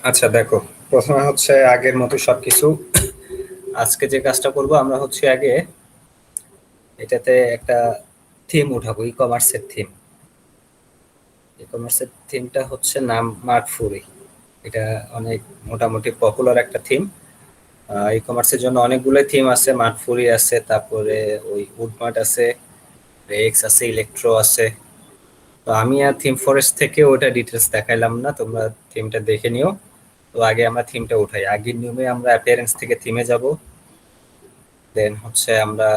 আচ্ছা দেখো, প্রথমে হচ্ছে আগের মতো সবকিছু। আজকে যে কাজটা করব আমরা হচ্ছে আগে এটাতে একটা থিম উঠাবো, ই কমার্সের থিম। ই কমার্সের থিমটা হচ্ছে নাম মার্টফুরি। এটা অনেক মোটামুটি পপুলার একটা থিম। ই কমার্সের জন্য অনেকগুলো থিম আছে, মার্টফুরি আছে, তারপরে ওই উডমার্ট আছে, রেক্স আছে, ইলেকট্রো আছে। তো আমি আর থিম ফরেস্ট থেকে ওটা ডিটেলস দেখাইলাম না, তোমরা থিমটা দেখে নিও। তো আগে আমরা থিমটা উঠাই, আগের নিয়মে আমরা অ্যাপিয়ারেন্স থেকে থিমে যাব। দেন হচ্ছে আমরা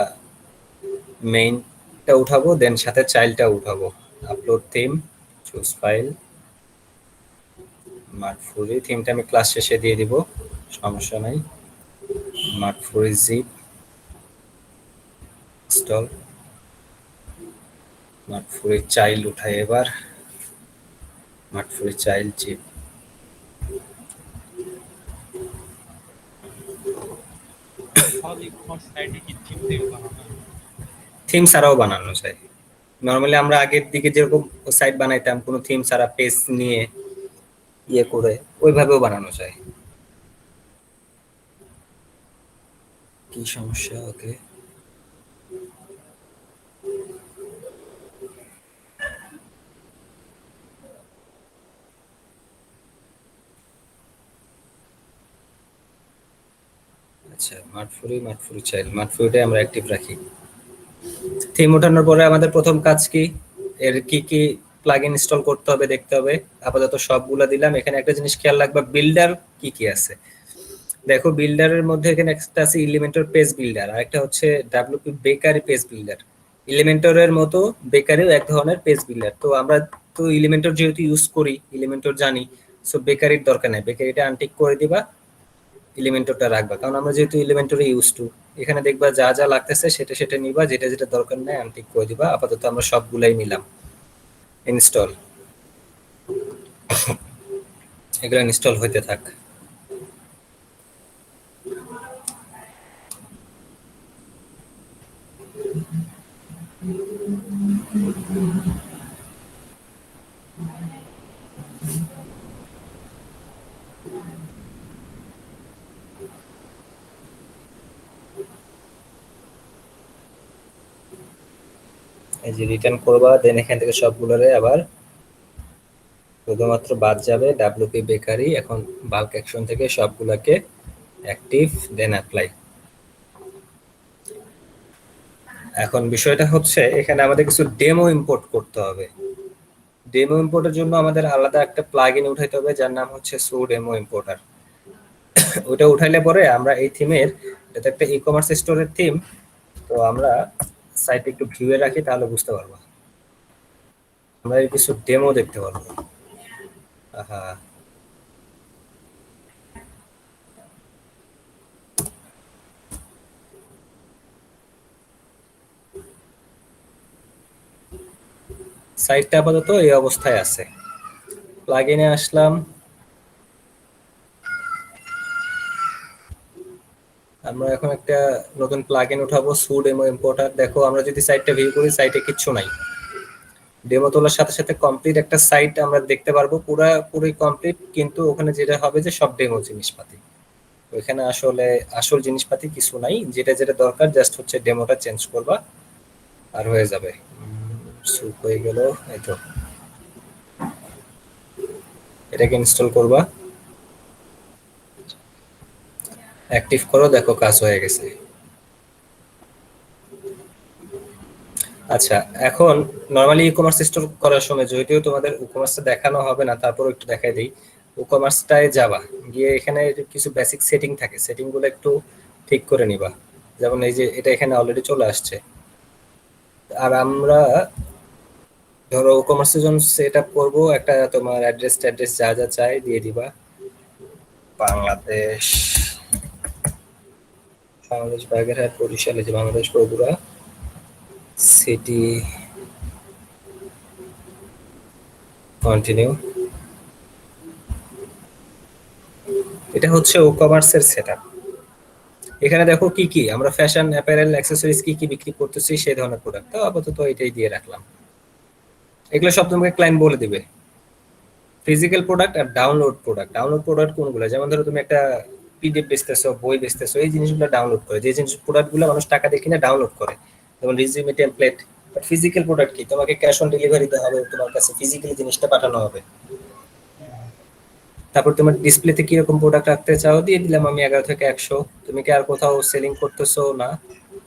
মেইনটা উঠাবো, দেন সাথে চাইল্ডটা উঠাবো। আপলোড থিম, চুজ ফাইল, মার্কফুরি থিমটা আমি ক্লাস শেষে দিয়ে দিব, সমস্যা নাই। মার্কফুরি জিপ ইনস্টল, মার্কফুরি চাইল্ড উঠাই এবার, মার্কফুরি চাইল্ড জিপ। তাহলে ই-কমার্স সাইটে কি থিম দিয়ে বানানো যায়? থিম ছাড়াও বানানো যায়। নর্মালি আমরা আগের দিকে যেরকম সাইট বানাইতাম কোনো থিম ছাড়া, পেজ নিয়ে ইয়ে করে, ওইভাবেও বানানো যায়। কি সমস্যা? ওকে, আচ্ছা মার্কফুরি চাইল্ড, মার্কফুরিটাই আমরা অ্যাক্টিভ রাখি। থিম ওঠানোর পরে আমাদের প্রথম কাজ কি, এর কি কি প্লাগ ইনস্টল করতে হবে দেখতে হবে। আপাতত সবগুলা দিলাম। এখানে একটা জিনিস খেয়াল রাখবা, বিল্ডার কি কি আছে। দেখো বিল্ডারের মধ্যে এখানে একটা আছে এলিমেন্টর পেজ বিল্ডার, আর একটা হচ্ছে ডাব্লিউপি বেকারি পেজ বিল্ডার। এলিমেন্টরের মতো বেকারিও এক ধরনের পেজ বিল্ডার। তো আমরা তো এলিমেন্টর যেহেতু ইউজ করি, এলিমেন্টর জানি, সো বেকারির দরকার নাই, বেকারিটা আনটিক করে দিবা, এলিমেন্টরটা রাখবা, কারণ আমরা যেহেতু এলিমেন্টরে ইউজ টু। এখানে দেখবা যা যা লাগতেছে সেটা সেটা নিবা, যেটা যেটা দরকার নাই আনটিক করে দিবা। আপাতত আমরা সবগুলাই নিলাম। ইনস্টল, এগুলো ইনস্টল হইতে থাক। এই যে রিটার্ন করবা, দেন এখান থেকে সবগুলোরে আবার শুধুমাত্র বাদ যাবে ডাব্লিউপি বেকারি। এখন বাল্ক অ্যাকশন থেকে সবগুলাকে অ্যাক্টিভ, দেন অ্যাপ্লাই। এখন বিষয়টা হচ্ছে এখানে আমাদের কিছু ডেমো ইম্পোর্ট করতে হবে। ডেমো ইম্পোর্টের জন্য আমাদের আলাদা একটা প্লাগইন উঠাইতে হবে, যার নাম হচ্ছে সু ডেমো ইম্পোর্টার। ওটা উঠাইলে পরে আমরা এই থিমের, এটা একটা ই কমার্স স্টোরের থিম, তো আমরা সাইটে একটু ভিউয়ে রাখি, তাহলে বুঝতে পারবো। আমরা এই কিছু ডেমো দেখতে পারবো। হ্যাঁ, সাইটটা আপাতত এই অবস্থায় আছে। প্লাগইনে আসলাম, আমরা এখন একটা নতুন প্লাগইন উঠাবো, সু ডেমো ইম্পোর্টার। দেখো আমরা যদি সাইটটা ভিউ করি, সাইটে কিচ্ছু নাই। ডেমো তোলার সাথে সাথে কমপ্লিট একটা সাইট আমরা দেখতে পারবো, পুরোই কমপ্লিট, কিন্তু ওখানে যেটা হবে যে সব ডেমো জিনিসপাতি। ওইখানে আসলে আসল জিনিসপাতি কিছু নাই, যেটা যেটা দরকার জাস্ট হচ্ছে ডেমোটা চেঞ্জ করবা আর হয়ে যাবে। সুপ হয়ে গেল, এই তো। এটাকে ইনস্টল করবা, অ্যাক্টিভ করো, দেখো কাজ হয়ে গেছে। আচ্ছা, এখন নরমালি ই কমার্স স্টোর করার সময় যদিও তোমাদের ই কমার্সটা দেখানো হবে না, তারপরও একটু দেখাই দিই। ই কমার্সটায় যাবা, গিয়ে এখানে কিছু বেসিক সেটিং থাকে, সেটিং গুলো একটু ঠিক করে নিবা। যেমন এই যে এটা এখানে অলরেডি চলে আসছে। আর আমরা ধরো ই কমার্সের জন্য সেট আপ করবো, একটা তোমার অ্যাড্রেস ট্যাড্রেস যা যা চাই দিয়ে দিবা। বাংলাদেশ, বাংলাদেশ বাগেরহাট বরিশাল, এই যে বাংলাদেশ বগুড়া সিটি, কন্টিনিউ। এটা হচ্ছে ই কমার্সের সেট আপ। এখানে দেখো কি কি আমরা ফ্যাশন অ্যাপারেল অ্যাক্সেসরিজ কি কি বিক্রি করতেছি, সেই ধরনের প্রোডাক্ট। তো আপাতত এটাই দিয়ে রাখলাম, এগুলো সব তোমাকে ক্লায়েন্ট বলে দিবে। ফিজিক্যাল প্রোডাক্ট আর ডাউনলোড প্রোডাক্ট। ডাউনলোড প্রোডাক্ট কোনগুলো? যেমন ধরো তুমি একটা পিডিএফ বেচতেছো, বই বেচতেছো, এই জিনিসগুলো ডাউনলোড করে, যে জিনিস প্রোডাক্টগুলো মানুষ টাকা দিয়ে কিনে ডাউনলোড করে, যেমন resume, template. But physical product কি? তোমাকে ক্যাশ অন ডেলিভারিতে হবে, তোমার কাছে ফিজিক্যালি জিনিসটা পাঠানো হবে। তারপর তোমার ডিসপ্লেতে কিরকম প্রোডাক্ট রাখতে চাও, দিয়ে দিলাম আমি 11 থেকে 100। তুমি কি আর কোথাও সেলিং করতেছো না?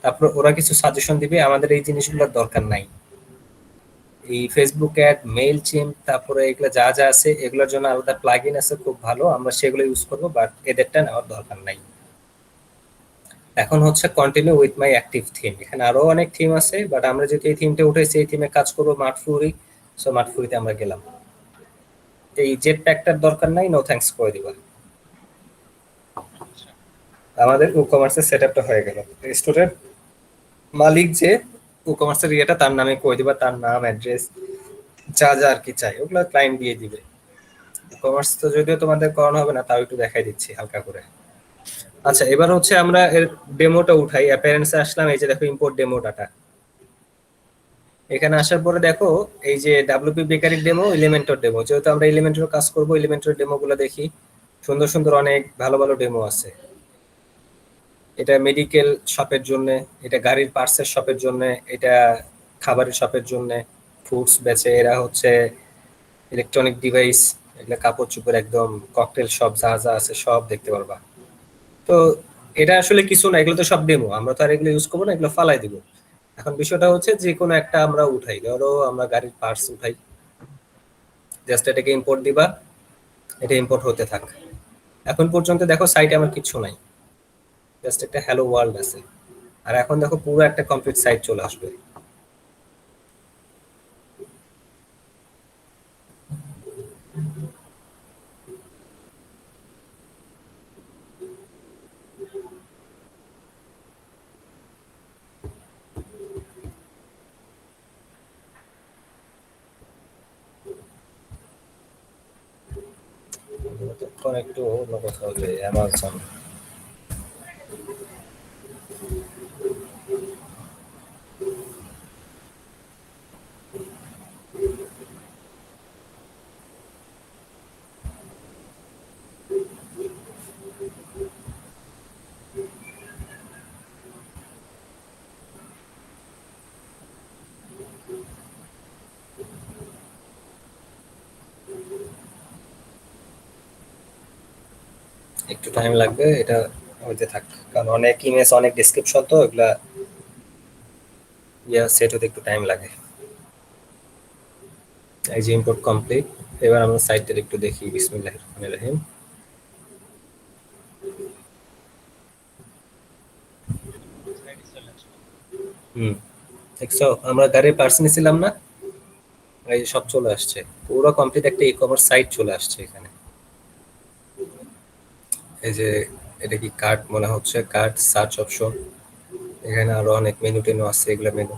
তারপর ওরা কিছু সাজেশন দিবে, আমাদের এই জিনিসগুলোর দরকার নাই। এই ফেসবুক অ্যাড, মেইল চিম, তারপরে এগুলো যা যা আছে এগুলোর জন্য আলাদা প্লাগইন আছে খুব ভালো, আমরা সেগুলো ইউজ করবো, বাট এদেরটা নেওয়ার দরকার নাই। এখন হচ্ছে continue with my active theme. এখানে আরো অনেক থিম আছে, বাট আমরা যেহেতু এই থিমটা উঠেছি, এই থিমে কাজ করবো মার্টফুরি। সো মার্টফুরিতে আমরা গেলাম। এই জেট প্যাকটার দরকার নাই, নো থ্যাঙ্কস করে দিবা। আচ্ছা। আমাদের ই কমার্সের সেটআপটা হয়ে গেল। স্টোরের মালিক যে ই কমার্সের ইয়েটা, তার নামে করে দিবা, তার নাম, অ্যাড্রেস, যা যা আর কি চাই ওগুলো ক্লায়েন্ট দিয়ে দিবে। কমার্স তো যদিও তোমাদের করানো হবে না, তাও একটু দেখাই দিচ্ছি হালকা করে। আচ্ছা, এবার হচ্ছে আমরা এর ডেমোটা উঠাই। অ্যাপিয়ারেন্সে আসলাম, এই যে দেখো ইম্পোর্ট ডেমো ডাটা। এখানে আসার পরে দেখো এই যে ডাব্লিউপি বেকারির ডেমো, এলিমেন্টর ডেমো। যেহেতু আমরা এলিমেন্টর কাজ করব, এলিমেন্টর ডেমো গুলো দেখি। সুন্দর সুন্দর অনেক ভালো ভালো ডেমো আছে। এটা মেডিকেল শপের জন্য, এটা গাড়ির পার্টসের শপের জন্য, এটা খাবারের শপের জন্য। ফুডস বেচে এরা, হচ্ছে ইলেকট্রনিক ডিভাইস, এগুলো কাপড় চোপড়, একদম ককটেল শপ, যা যা আছে সব দেখতে পারবা। তো এটা আসলে কিছু না, এগুলো তো সব ডেমো, আমরা তো আর এগুলো ইউজ করবো না, এগুলো ফালাই দিব। এখন বিষয়টা হচ্ছে যে কোনো একটা আমরা উঠাই, ধরো আমরা গাড়ির পার্টস উঠাই। জাস্ট এটাকে ইম্পোর্ট দিবা, এটা ইম্পোর্ট হতে থাক। এখন পর্যন্ত দেখো সাইটে আমার কিছু নাই, জাস্ট একটা হ্যালো ওয়ার্ল্ড আছে। আর এখন দেখো পুরো একটা কমপ্লিট সাইট চলে আসবে। তখন একটু অন্য কথা হবে, অ্যামাজন। একটু টাইম লাগবে এটা হইতে থাক, কারণ অনেক ইমেজ, অনেক ডেসক্রিপশন, তো এগুলা ইয়া সেট হতে একটু টাইম লাগে। এই যে ইম্পোর্ট কমপ্লিট। এবার আমরা সাইটটা একটু দেখি, বিসমিল্লাহির রহমানির রহিম। সাইডে চলে আসলো। হুম, দেখছো আমরা গাড়ির পার্টস নিছিলাম না, এই যে সব চলে আসছে, পুরো কমপ্লিট একটা ই কমার্স সাইট চলে আসছে এখানে। এই যে এটা কি কার্ট মনে হচ্ছে, কার্ট, সার্চ অপশন, এখানে আরো অনেক মেনু টেনু আছে, এগুলো মেনু।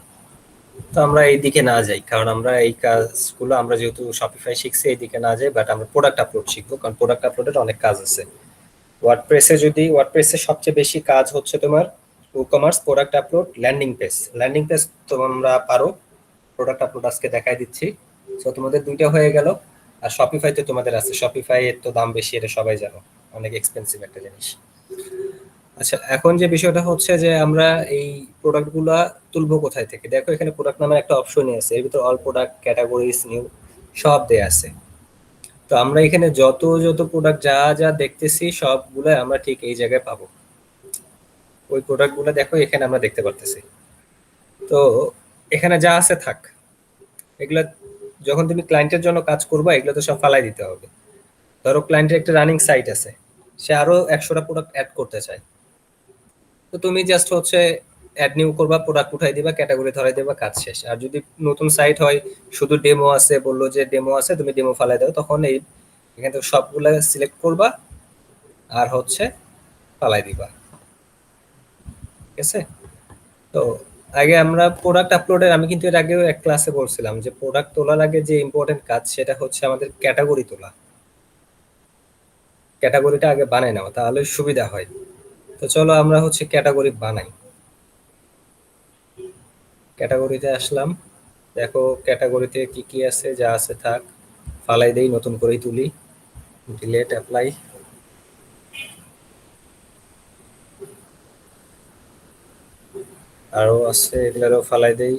তো আমরা এই দিকে না যাই, কারণ আমরা এই কাজগুলো, আমরা যেহেতু শপিফাই শিখছি, এই দিকে না যাই, বাট আমরা প্রোডাক্ট আপলোড শিখবো, কারণ প্রোডাক্ট আপলোডের অনেক কাজ আছে। ওয়ার্ডপ্রেসে যদি, ওয়ার্ডপ্রেসে সবচেয়ে বেশি কাজ হচ্ছে তোমার e commerce product upload, landing page. Landing page তোমরা পারো, প্রোডাক্ট আপলোড আজকে দেখাই দিচ্ছি। সো তোমাদের দুইটা হয়ে গেল। আর শপিফাইতে তোমাদের আছে, শপিফাই এর তো দাম বেশি, এটা সবাই জানো, অনেক এক্সপেন্সিভ একটা জিনিস। আচ্ছা, এখন যে বিষয়টা হচ্ছে যে আমরা এই প্রোডাক্টগুলা তুলবো কোথায় থেকে? দেখো এখানে প্রোডাক্ট নামের একটা অপশনই আছে, এর ভিতর অল প্রোডাক্ট, ক্যাটাগরিজ, নিউ, সব দেয়া আছে। তো আমরা এখানে যত যত প্রোডাক্ট যা যা দেখতেছি সবগুলো আমরা ঠিক এই জায়গায় পাবো। ওই প্রোডাক্টগুলো দেখো এখানে আমরা দেখতে পারতেছি। তো এখানে যা আছে থাক, এগুলা যখন তুমি ক্লায়েন্টের জন্য কাজ করবা, এগুলো তো সব ফালাই দিতে হবে। ধরো ক্লায়েন্টের একটা রানিং সাইট আছে, সে আরো 100টা প্রোডাক্ট অ্যাড করতে চায়, তো তুমি জাস্ট হচ্ছে অ্যাড নিউ করবা, প্রোডাক্ট উঠাই দিবা, ক্যাটাগরি ধরাই দিবা, কাজ শেষ। আর যদি নতুন সাইট হয়, শুধু ডেমো আছে, বললো যে ডেমো আছে, তুমি ডেমো ফালাই দাও, তখন এই এখান থেকে সবগুলা সিলেক্ট করবা, আর হচ্ছে ফালাই দিবা। ঠিক আছে? তো আগে আমরা প্রোডাক্ট আপলোডের, আমি কিন্তু এর আগেও এক ক্লাসে বলছিলাম যে প্রোডাক্ট তোলার আগে যে ইম্পর্টেন্ট কাজ, সেটা হচ্ছে আমাদের ক্যাটাগরি তোলা। ক্যাটাগরিটা আগে বানাই নাও, তাহলে সুবিধা হয়। তো চলো আমরা হচ্ছে ক্যাটাগরি বানাই। ক্যাটাগরিতে আসলাম, দেখো ক্যাটাগরিতে কি কি আছে, যা আছে থাক। ফালাই দেই, নতুন করেই তুলি, ডিলেট অ্যাপ্লাই। আরো আছে, এগুলারও ফালাই দেই।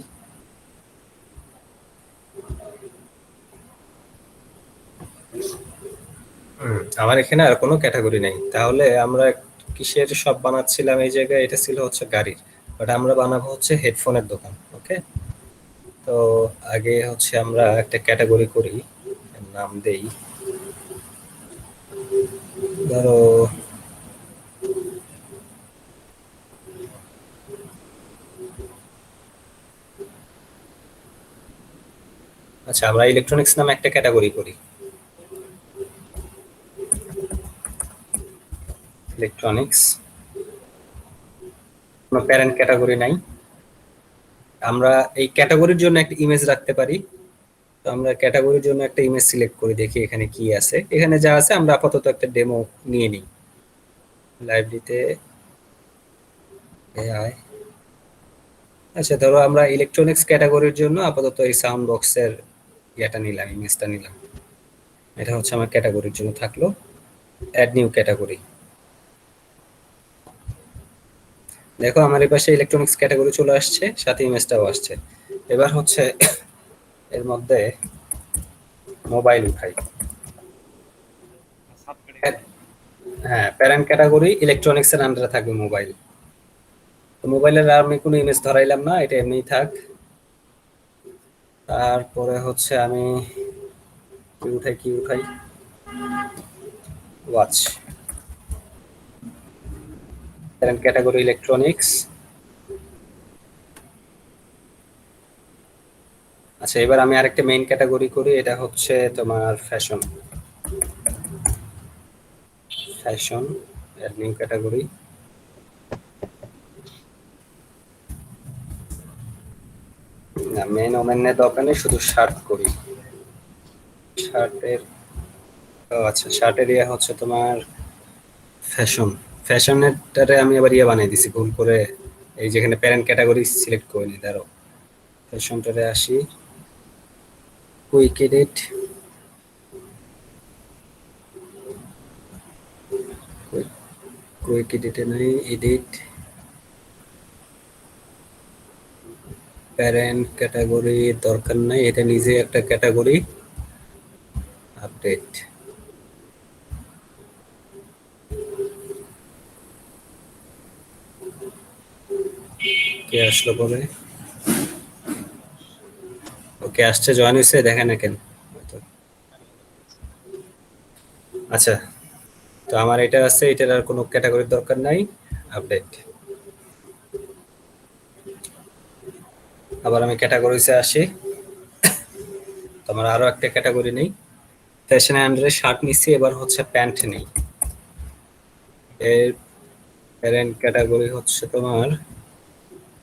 আমার এখানে আর কোনো ক্যাটাগরি নেই, তাহলে আমরা কিসের সব বানাচ্ছিলাম এই জায়গায়? এটা ছিল হচ্ছে গাড়ির, বাট আমরা বানাবো হচ্ছে হেডফোনের দোকান। ওকে, তো আগে হচ্ছে আমরা একটা ক্যাটাগরি করি, নাম দেই ধরো আচ্ছা, আমরা ইলেকট্রনিক্স নামে একটা ক্যাটাগরি করি, ইলেকট্রনিক্স। কোনো প্যারেন্ট ক্যাটাগরি নাই। আমরা এই ক্যাটাগরির জন্য একটা ইমেজ রাখতে পারি, তো আমরা ক্যাটাগরির জন্য একটা ইমেজ সিলেক্ট করি, দেখি এখানে কি আছে। এখানে যা আছে আমরা আপাতত একটা ডেমো নিয়ে নিই। লাইব্রেরিতে এআই, আচ্ছা ধরো আমরা ইলেকট্রনিক্স ক্যাটাগরির জন্য আপাতত এই সাউন্ড বক্সের ইয়েটা নিলাম, ইমেজটা নিলাম। এটা হচ্ছে আমার ক্যাটাগরির জন্য থাকলো। Add new category. দেখো আমার এই পাশে ইলেকট্রনিক্স ক্যাটাগরি চলে আসছে, সাথে ইমেজটাও আসছে। এবার হচ্ছে এর মধ্যে মোবাইল উঠাই। Sub category. হ্যাঁ, প্যারেন্ট ক্যাটাগরি ইলেকট্রনিক্স এর আন্ডারে থাকবে মোবাইল। তো মোবাইলের আর আমি কোনো ইমেজ ধরাইলাম না, এটা এমনিই থাক। তারপরে হচ্ছে আমি কি উঠাই, ওয়াচ। Parent category electronics. আচ্ছা, এবার আমি আরেকটা মেইন ক্যাটাগরি করি, এটা হচ্ছে তোমার fashion. Fashion, add new category. না, মেন ওমেনের দরকার নেই, শুধু শার্ট করি। শার্টের, আচ্ছা শার্টের ইয়ে হচ্ছে তোমার ফ্যাশন। ফ্যাশনেরটারে আমি আবার ইয়ে বানিয়ে দিছি ভুল করে, এই যেখানে প্যারেন্ট ক্যাটাগরি সিলেক্ট করে নি, ধরো ফ্যাশনটারে আসি, কুইক এডিট, কুইক এডিটে নাই, এডিট প্যারেন্ট ক্যাটাগরি দরকার নাই, এটা নিজে একটা ক্যাটাগরি। আপডেট, কে আসলো পরে? ওকে আসছে, জয়েন হয়েছে, দেখে না কেন? আচ্ছা, তো আমার এটা আছে, এটার আর কোনো ক্যাটাগরির দরকার নাই। আপডেট। আবার আমি ক্যাটাগরিতে আসি, তোমার আরো একটা ক্যাটাগরি নেই, ফ্যাশন আন্ডারে শার্ট নিচ্ছি, এবার হচ্ছে প্যান্ট নেই। এর প্যারেন্ট ক্যাটাগরি হচ্ছে তোমার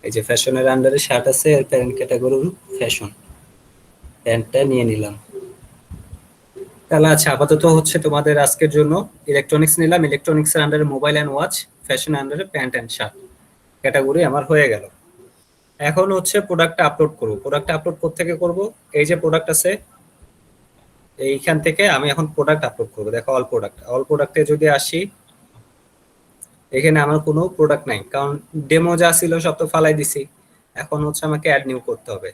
এই যে ফ্যাশনের আন্ডারে শার্ট আছে, এর প্যারেন্ট ক্যাটাগরি ফ্যাশন, প্যান্টটা নিয়ে নিলাম। তাহলে আচ্ছা, আপাতত হচ্ছে তোমাদের আজকের জন্য ইলেকট্রনিক্স নিলাম, ইলেকট্রনিক্স এর আন্ডারে মোবাইল এন্ড ওয়াচ, ফ্যাশন আন্ডারে প্যান্ট এন্ড শার্ট ক্যাটাগরি আমার হয়ে গেল। এখন হচ্ছে প্রোডাক্টটা আপলোড করব। প্রোডাক্টটা আপলোড কোত্থেকে করব? এই যে প্রোডাক্ট আছে, এইখান থেকে আমি এখন প্রোডাক্ট আপলোড করব। দেখো অল প্রোডাক্ট, অল প্রোডাক্টে যদি আসি, এখানে আমার কোনো প্রোডাক্ট নাই, কারণ ডেমো যা ছিল সব তো ফালাই দিছি। এখন হচ্ছে আমাকে অ্যাড নিউ করতে হবে।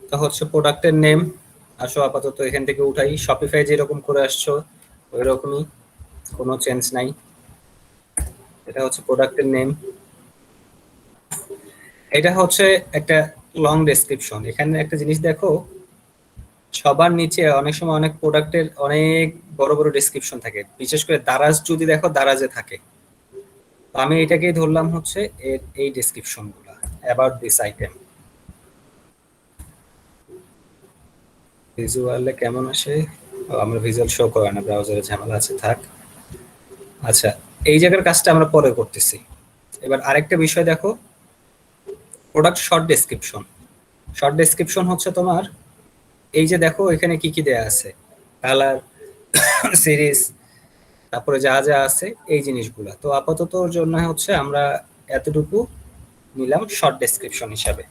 তো হচ্ছে প্রোডাক্টের নেম, আসো আপাতত এখান থেকে উঠাই, শপিফাই যেরকম করে আসছো ওই রকমই, কোনো চেঞ্জ নাই। এটা হচ্ছে প্রোডাক্টের নেম, এটা হচ্ছে একটা লং ডেসক্রিপশন। এখানে একটা জিনিস দেখো, সবার নিচে অনেক সময় অনেক প্রোডাক্টের অনেক বড় বড় ডেসক্রিপশন থাকে, বিশেষ করে দারাজ যদি দেখো, দারাজে থাকে। তো আমি এটাকেই ধরলাম হচ্ছে এর এই ডেসক্রিপশন গুলা, অ্যাবাউট দিস আইটেম। ভিজুয়ালে কেমন আসে? আমরা ভিজুয়াল শো করে না, ব্রাউজারে ঝামেলা আছে, থাক। আচ্ছা, এই জায়গার কাজটা আমরা পরে করতেছি। এবার আরেকটা বিষয় দেখো, product short description. Short description হচ্ছে তোমার এই যে দেখো এখানে কি কি দেয়া আছে, কালার, সিরিজ, তারপরে যা যা আছে এই জিনিসগুলা। তো আপাতত ওর জন্য হচ্ছে আমরা এতটুকু নিলাম শর্ট ডেসক্রিপশন হিসাবে।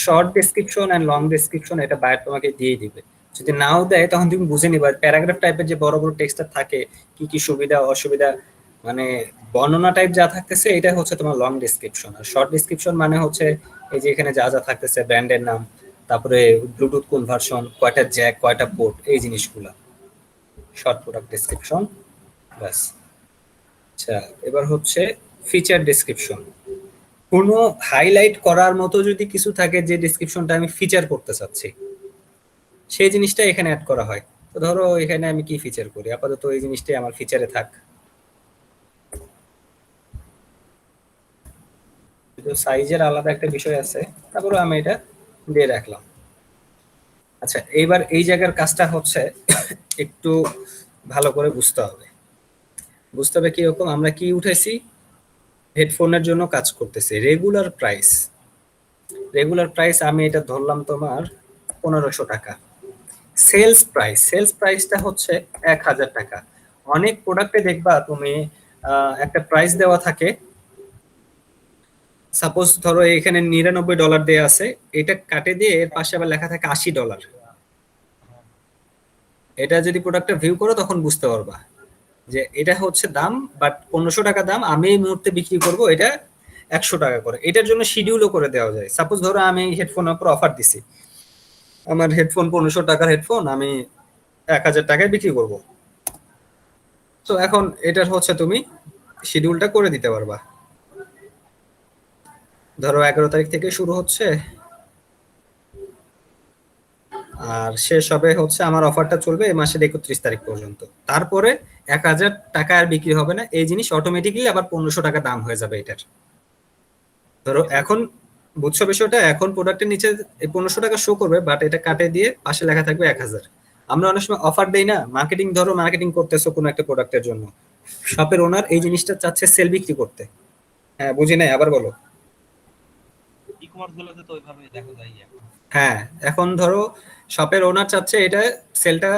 Short description and long description এটা বায়ার তোমাকে দিয়ে দিবে। যদি নাও দেয় তখন তুমি বুঝে নিবা প্যারাগ্রাফ টাইপের যে বড় বড় টেক্সটটা থাকে কি কি সুবিধা অসুবিধা, মানে বর্ণনা টাইপ যা থাকতেছে এটা হচ্ছে তোমার লং ডেসক্রিপশন। আর শর্ট ডেসক্রিপশন মানে হচ্ছে এই যে এখানে যা যা থাকতেছে ব্র্যান্ডের নাম, তারপরে ব্লুটুথ কোন ভার্সন, কয়টা জ্যাক, কয়টা পোর্ট, এই জিনিসগুলা শর্ট প্রোডাক্ট ডেসক্রিপশন। ব্যাস। আচ্ছা, এবার হচ্ছে ফিচার ডেসক্রিপশন। কোনো হাইলাইট করার মতো যদি কিছু থাকে যে ডেসক্রিপশনটা আমি ফিচার করতে চাচ্ছি, সেই জিনিসটা এখানে অ্যাড করা হয়। তো ধরো এখানে আমি কি ফিচার করি, আপাতত এই জিনিসটাই আমার ফিচারে থাক, সাইজের আলাদা একটা বিষয় আছে, তারপরে আমি এটা দিয়ে রাখলাম। আচ্ছা, এইবার এই জায়গার কাজটা হচ্ছে একটু ভালো করে বুঝতে হবে। বুঝতে হবে কিরকম, আমরা কি উঠেছি, হেডফোনের জন্য কাজ করতেছি রেগুলার প্রাইস। রেগুলার প্রাইস আমি এটা ধরলাম তোমার 1500 টাকা। সেলস প্রাইস, সেলস প্রাইসটা হচ্ছে 1000 টাকা। অনেক প্রোডাক্টে দেখবা তুমি একটা প্রাইস দেওয়া থাকে, সাপোজ ধরো এখানে $99 দেয়া আছে, এটা কাটে দিয়ে এর পাশে আবার লেখা থাকে $80। এটা যদি প্রোডাক্টটা ভিউ করো তখন বুঝতে পারবা যে এটা হচ্ছে দাম, বাট 1500 টাকা দাম, আমি এই মুহূর্তে বিক্রি করব এটা 100 টাকা করে। এটার জন্য শিডিউলও করে দেওয়া যায়। সাপোজ ধরো আমি হেডফোনের উপর অফার দিছি, আমার হেডফোন 1500 টাকার হেডফোন আমি 1000 টাকায় বিক্রি করব। তো এখন এটার হচ্ছে তুমি শিডিউলটা করে দিতে পারবা। ধরো 11 তারিখ থেকে শুরু হচ্ছে আর শেষ হবে হচ্ছে, আমার অফারটা চলবে এই মাসের 31 তারিখ পর্যন্ত। তারপরে 1000 টাকা আর বিক্রি হবে না, এই জিনিস অটোমেটিকলি আবার 1500 টাকা দাম হয়ে যাবে এটার। ধরো এখন বুঝছো বিষয়টা, এখন প্রোডাক্টের নিচে এই 1500 টাকা শো করবে, বাট এটা কাটে দিয়ে পাশে লেখা থাকবে 1000। আমরা অনেক সময় অফার দেই না, মার্কেটিং, ধরো মার্কেটিং করতেছো কোনো একটা প্রোডাক্টের জন্য, শপের ওনার এই জিনিসটা চাচ্ছে সেল বিক্রি করতে। হ্যাঁ, বুঝি নাই, আবার বলো। ই কমার্স গুলোতে তো ওইভাবেই দেখা যায় এখন। হ্যাঁ, এখন ধরো শপের ওনার চাচ্ছে এটা সেলটা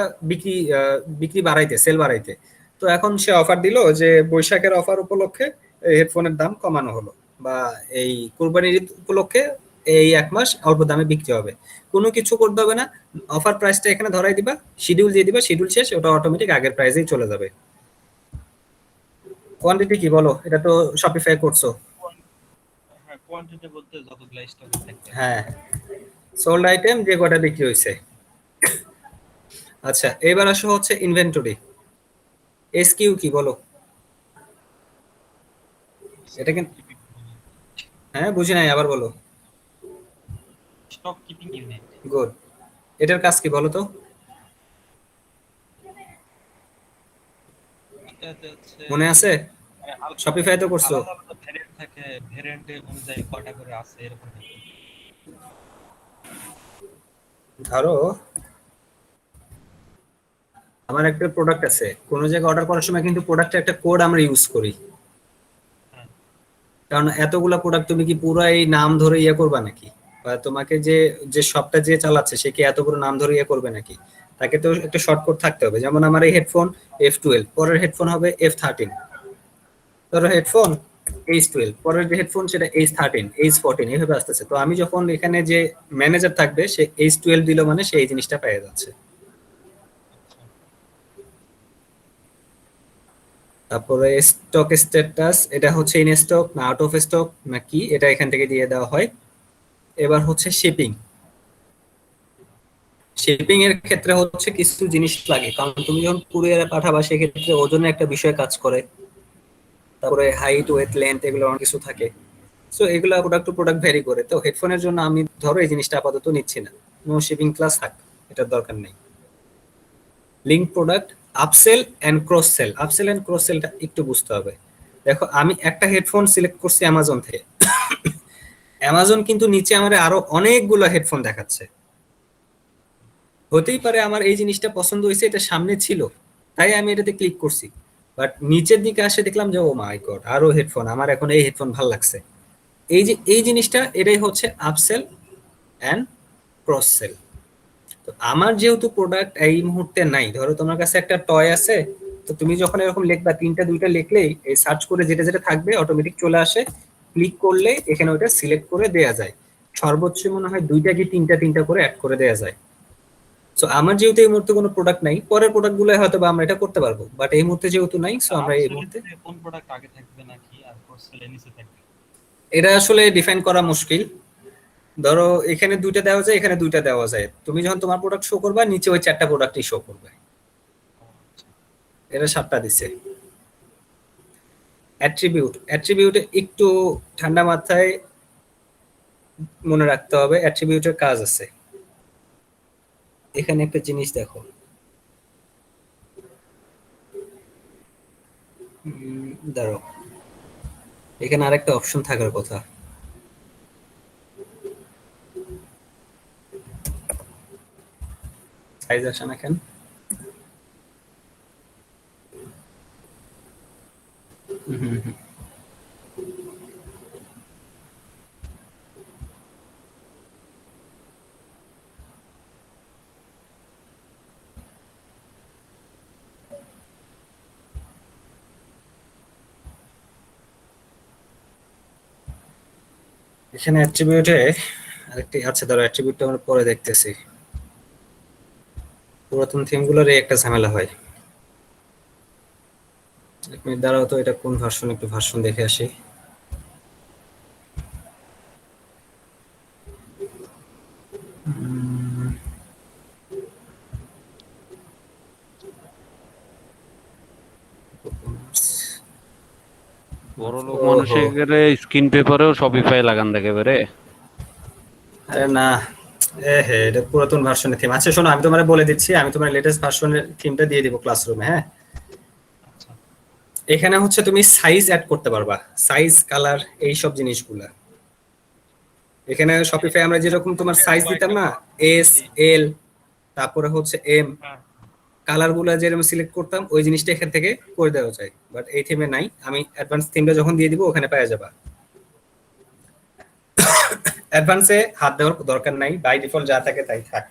বিক্রি বাড়াইতে, সেল বাড়াইতে। তো এখন সে অফার দিল যে বৈশাখের অফার উপলক্ষে এই হেডফোনের দাম কমানো হলো, বা এই কুরবানির ঈদ উপলক্ষে এই 1 মাস অল্প দামে বিক্রি হবে। কোনো কিছু করতে হবে না, অফার প্রাইসটা এখানে ধরাই দিবা, শিডিউল দিয়ে দিবা, শিডিউল শেষ, ওটা অটোমেটিক আগের প্রাইসেই চলে যাবে। কোয়ান্টিটি কি বলো, এটা তো শপিফাই করছো। হ্যাঁ, কোয়ান্টিটি বলতে যতগুলো স্টক থাকবে। হ্যাঁ, সোল্ড আইটেম যে কটা বিক্রি হয়েছে। আচ্ছা, এবার আসো হচ্ছে ইনভেন্টরি। এসকিউ কি বলো, এটা কিন্তু, হ্যাঁ বুঝি নাই, আবার বলো। Stock keeping unit. গুড। এটার কাজ কি বলো তো, এটাতে হচ্ছে মনে আছে? শপিফাই তো করছো। আলাদা আলাদা ভ্যারিয়েন্ট থাকে, ভ্যারিয়েন্টের অনুযায়ী কয়টা করে আছে এরকম আর কি। ধরো আমার একটা প্রোডাক্ট আছে, কোনো জায়গায় অর্ডার করার সময় কিন্তু প্রোডাক্টের একটা কোড আমরা ইউজ করি, হ্যাঁ, কারণ এতগুলা প্রোডাক্ট তুমি কি পুরো এই নাম ধরে ইয়ে করবা নাকি, বা তোমাকে যে যে শপটা যে চালাচ্ছে সে কি এতগুলো নাম ধরে ইয়ে করবে নাকি, তাকে তো একটা শর্টকাট থাকতে হবে। যেমন আমার এই হেডফোন F12, পরের হেডফোন হবে F13, ধরো হেডফোন H12, পরের যে হেডফোন সেটা H13, H14, এইভাবে আসতেছে। তো আমি যখন এখানে যে ম্যানেজার থাকবে সে H12 দিল মানে সে এই জিনিসটা পেয়ে যাচ্ছে। আচ্ছা। তারপরে স্টক স্ট্যাটাস, এটা হচ্ছে ইন স্টক না আউট অফ স্টক না কি, এটা এখান থেকে দিয়ে দেওয়া হয়। এবার হচ্ছে শিপিং। শিপিং এর ক্ষেত্রে হচ্ছে কিছু জিনিস লাগে, কারণ তুমি যখন কুরিয়ারে পাঠাবা সেক্ষেত্রে ওজনের একটা বিষয় কাজ করে, তারপরে হাইট, ওয়েট, লেন্থ, এগুলো অনেক কিছু থাকে। সো এগুলো প্রোডাক্ট টু প্রোডাক্ট ভ্যারি করে। তো হেডফোনের জন্য আমি ধরো এই জিনিসটা আপাতত নিচ্ছি না, নো শিপিং ক্লাস থাক, এটার দরকার নেই। Link product, upsell and cross sell. Upsell and cross সেলটা একটু বুঝতে হবে। দেখো আমি একটা হেডফোন সিলেক্ট করছি অ্যামাজন থেকে, অ্যামাজন কিন্তু নিচে আমার আরো অনেকগুলো হেডফোন দেখাচ্ছে। হতেই পারে আমার এই জিনিসটা পছন্দ হয়েছে, এটা সামনে ছিল তাই আমি এটাতে ক্লিক করছি, বাট নিচের দিকে আসে দেখলাম যে ও মাই গড আরো হেডফোন, আমার এখন এই হেডফোন ভালো লাগছে। এই যে এই জিনিসটা, এটাই হচ্ছে আপসেল এন্ড ক্রস সেল। তো আমার যেহেতু প্রোডাক্ট এই মুহূর্তে নাই, ধরো তোমার কাছে একটা টয় আছে, তো তুমি যখন এরকম লিখবা তিনটা দুইটা লিখলেই এই সার্চ করে যেটা যেটা থাকবে অটোমেটিক চলে আসে, ক্লিক করলে এখানে ওটা সিলেক্ট করে দেয়া যায়। সর্বোচ্চ মনে হয় 2টা কি 3টা করে অ্যাড করে দেয়া যায়। সো আমার যেহেতু এই মুহূর্তে কোনো প্রোডাক্ট নাই, পরের প্রোডাক্ট গুলো হয়তো বা আমরা এটা করতে পারবো, বাট এই মুহূর্তে যেহেতু নাই, সো আমরা এই মুহূর্তে কোন প্রোডাক্ট আগে থাকবে নাকি আর ক্রস সেলে নিচে থাকবে? এটা আসলে ডিফাইন করা মুশকিল। ধরো এখানে 2টা দেওয়া যায়, এখানে 2টা দেওয়া যায়, তুমি যখন তোমার প্রোডাক্ট শো করবা নিচে ওই 4টা প্রোডাক্টই শো করবে। এটা 7টা দিছে। অ্যাট্রিবিউট একটু ঠান্ডা মাথায় মনে রাখতে হবে, অ্যাট্রিবিউটের কাজ আছে। এখানে একটা জিনিস দেখো, দাঁড়াও, এখানে আরেকটা অপশন থাকার কথা। সাইজ আসে না কেন? এখানে অ্যাট্রিবিউটে আরেকটি আছে, ধরো অ্যাট্রিবিউটটা আমরা পরে দেখতেছি। পুরাতন থিম গুলোর একটা ঝামেলা হয়। এক মিনিট দাঁড়াও তো, এটা কোন ভার্সন, একটু ভার্সন দেখে আসি। বড় লোক ওহো, মানুষের স্ক্রিন পেপারেও শপিফাই লাগান দেখে বেরে। আরে না, এ হে, এটা পুরাতন ভার্সনের থিম। আচ্ছা শোনো, আমি তোমার বলে দিচ্ছি, আমি তোমার লেটেস্ট ভার্সনের থিমটা দিয়ে দিব ক্লাসরুমে, হ্যাঁ। আচ্ছা এখানে হচ্ছে তুমি সাইজ অ্যাড করতে পারবা, সাইজ, কালার, এই সব জিনিসগুলা। এখানে শপিফাই আমরা যেরকম তোমার সাইজ দিতাম কয়েকটা না, এস, জি এল, তারপরে হচ্ছে এম, হ্যাঁ কালার গুলা যেরকম সিলেক্ট করতাম ওই জিনিসটা এখান থেকে করে দেওয়া যায়, বাট এই থিমে নাই। আমি অ্যাডভান্স থিমটা যখন দিয়ে দিব ওখানে পাওয়া যাবা। অ্যাডভান্সে হাত দেওয়ার দরকার নাই, বাই ডিফল্ট যা থাকে তাই থাক।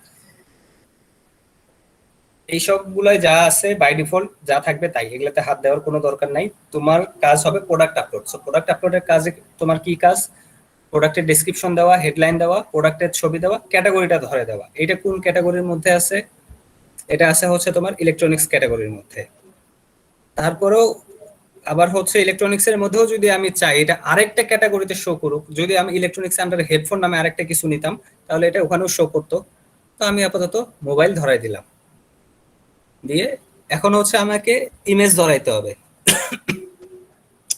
এই সবগুলাই যা আছে বাই ডিফল্ট যা থাকবে তাই, এগুলাতে হাত দেওয়ার কোনো দরকার নাই। তোমার কাজ হবে প্রোডাক্ট আপলোড। সো প্রোডাক্ট আপলোডের কাজে তোমার কি কাজ? প্রোডাক্টের ডেসক্রিপশন দেওয়া, হেডলাইন দেওয়া, প্রোডাক্টের ছবি দেওয়া, ক্যাটাগরিটা ধরে দেওয়া। এটা কোন ক্যাটাগরির মধ্যে আছে? এটা আছে হচ্ছে তোমার ইলেকট্রনিক্স ক্যাটাগরির মধ্যে। তারপরেও আবার হচ্ছে ইলেকট্রনিক্স এর মধ্যেও যদি আমি চাই এটা আরেকটা ক্যাটাগরিতে শো করুক, যদি আমি ইলেকট্রনিক্স আন্ডার হেডফোন নামে আরেকটা কিছু নিতাম, তাহলে এটা ওখানেও শো করতো। তো আমি আপাতত মোবাইল ধরাই দিলাম, দিয়ে এখন হচ্ছে আমাকে ইমেজ ধরাইতে হবে।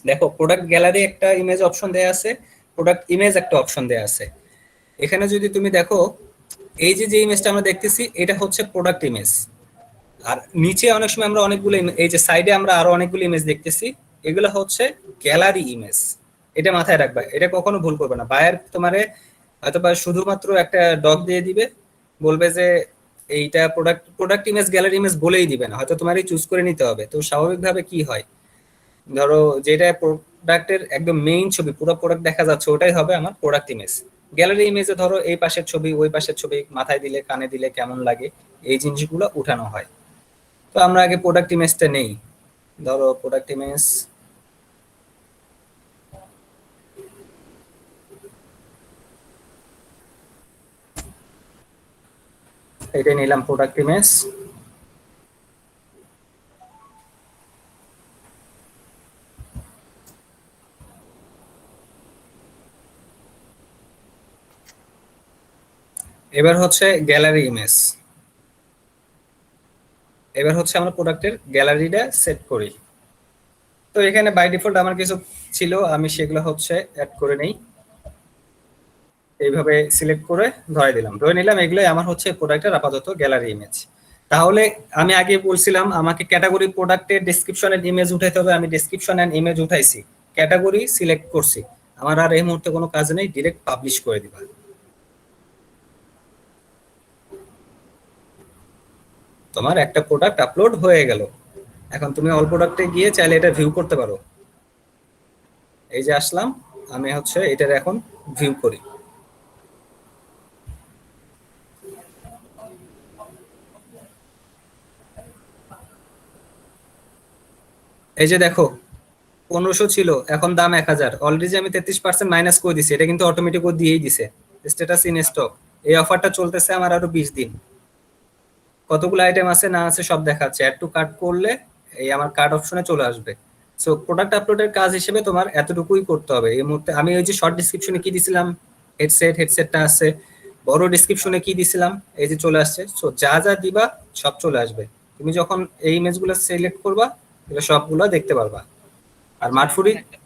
দেখো প্রোডাক্ট গ্যালারি একটা ইমেজ অপশন দেয়া আছে, প্রোডাক্ট ইমেজ একটা অপশন দেয়া আছে। এখানে যদি তুমি দেখো, এই যে যে ইমেজটা আমরা দেখতেছি এটা হচ্ছে প্রোডাক্ট ইমেজ। আর নিচে অনেক সময় আমরা অনেকগুলো এই যে সাইডে আমরা আরো অনেকগুলো ইমেজ দেখতেছি, এগুলো হচ্ছে গ্যালারি ইমেজ। এটা মাথায় রাখবা, এটা কখনো ভুল করবে না। বায়ার তোমারে হয়তোবা শুধুমাত্র একটা ডগ দিয়ে দিবে, বলবে যে এইটা প্রোডাক্ট ইমেজ, গ্যালারি ইমেজ বলেই দিবে না, হয়তো তোমারই চুজ করে নিতে হবে। তো স্বাভাবিকভাবে কি হয়, ধরো যেটা প্রোডাক্টের একদম মেইন ছবি, পুরো প্রোডাক্ট দেখা যাচ্ছে, ওটাই হবে আমার প্রোডাক্ট ইমেজ। গ্যালারি ইমেজে ধরো এই পাশের ছবি, ওই পাশের ছবি, মাথায় দিলে কানে দিলে কেমন লাগে, এই জিনিসগুলো উঠানো হয়। তো আমরা আগে প্রোডাক্ট ইমেজটা নেই। ধরো প্রোডাক্ট ইমেজ, এটাই নিলাম প্রোডাক্ট ইমেজ। এবার হচ্ছে গ্যালারি ইমেজ। এবার হচ্ছে আমরা প্রোডাক্টের গ্যালারিটা সেট করি। তো এখানে বাই ডিফল্ট আমার কিছু ছিল, আমি সেগুলো হচ্ছে অ্যাড করে নেই। এইভাবে সিলেক্ট করে ধরে দিলাম, ধরে নিলাম, এগুলোই আমার হচ্ছে প্রোডাক্টের আপাতত গ্যালারি ইমেজ। তাহলে আমি আগে বলছিলাম আমাকে ক্যাটাগরি প্রোডাক্টের ডেসক্রিপশনের ইমেজ উঠাইতে হবে, আমি ডেসক্রিপশন এন্ড ইমেজ উঠাইছি, ক্যাটাগরি সিলেক্ট করছি। আমার আর এই মুহূর্তে কোনো কাজ নেই, ডিরেক্ট পাবলিশ করে দিবা। তোমার একটা প্রোডাক্ট আপলোড হয়ে গেল। এখন তুমি অল প্রোডাক্টে গিয়ে চাইলে এটা ভিউ করতে পারো। এই যে আসলাম, আমি হচ্ছে এটার এখন ভিউ করি। এই যে দেখো 1500 ছিল, এখন দাম 1000। অলরেডি আমি 33% মাইনাস করে দিছি, এটা কিন্তু অটোমেটিক ও দিয়েই দিছে। স্ট্যাটাস ইন স্টক, এই অফারটা চলতেছে আমার আরো 20 দিন। কতগুলো আইটেম আছে না আছে সব দেখাচ্ছে। অ্যাড টু কার্ট করলে এই আমার কার্ট অপশনে চলে আসবে। সো প্রোডাক্ট আপলোডের কাজ হিসেবে তোমার এতটুকুই করতে হবে এই মুহূর্তে। আমি ওই যে শর্ট ডেসক্রিপশনে কি দিছিলাম, হেডসেটটা আছে। বড় ডেসক্রিপশনে কি দিছিলাম, এই যে চলে আসছে। সো যা যা দিবা সব চলে আসবে। তুমি যখন এই ইমেজগুলো সিলেক্ট করবা, এটা সবগুলো দেখতে পারবা। আর আচ্ছা মার্টফুরি এখানে একটা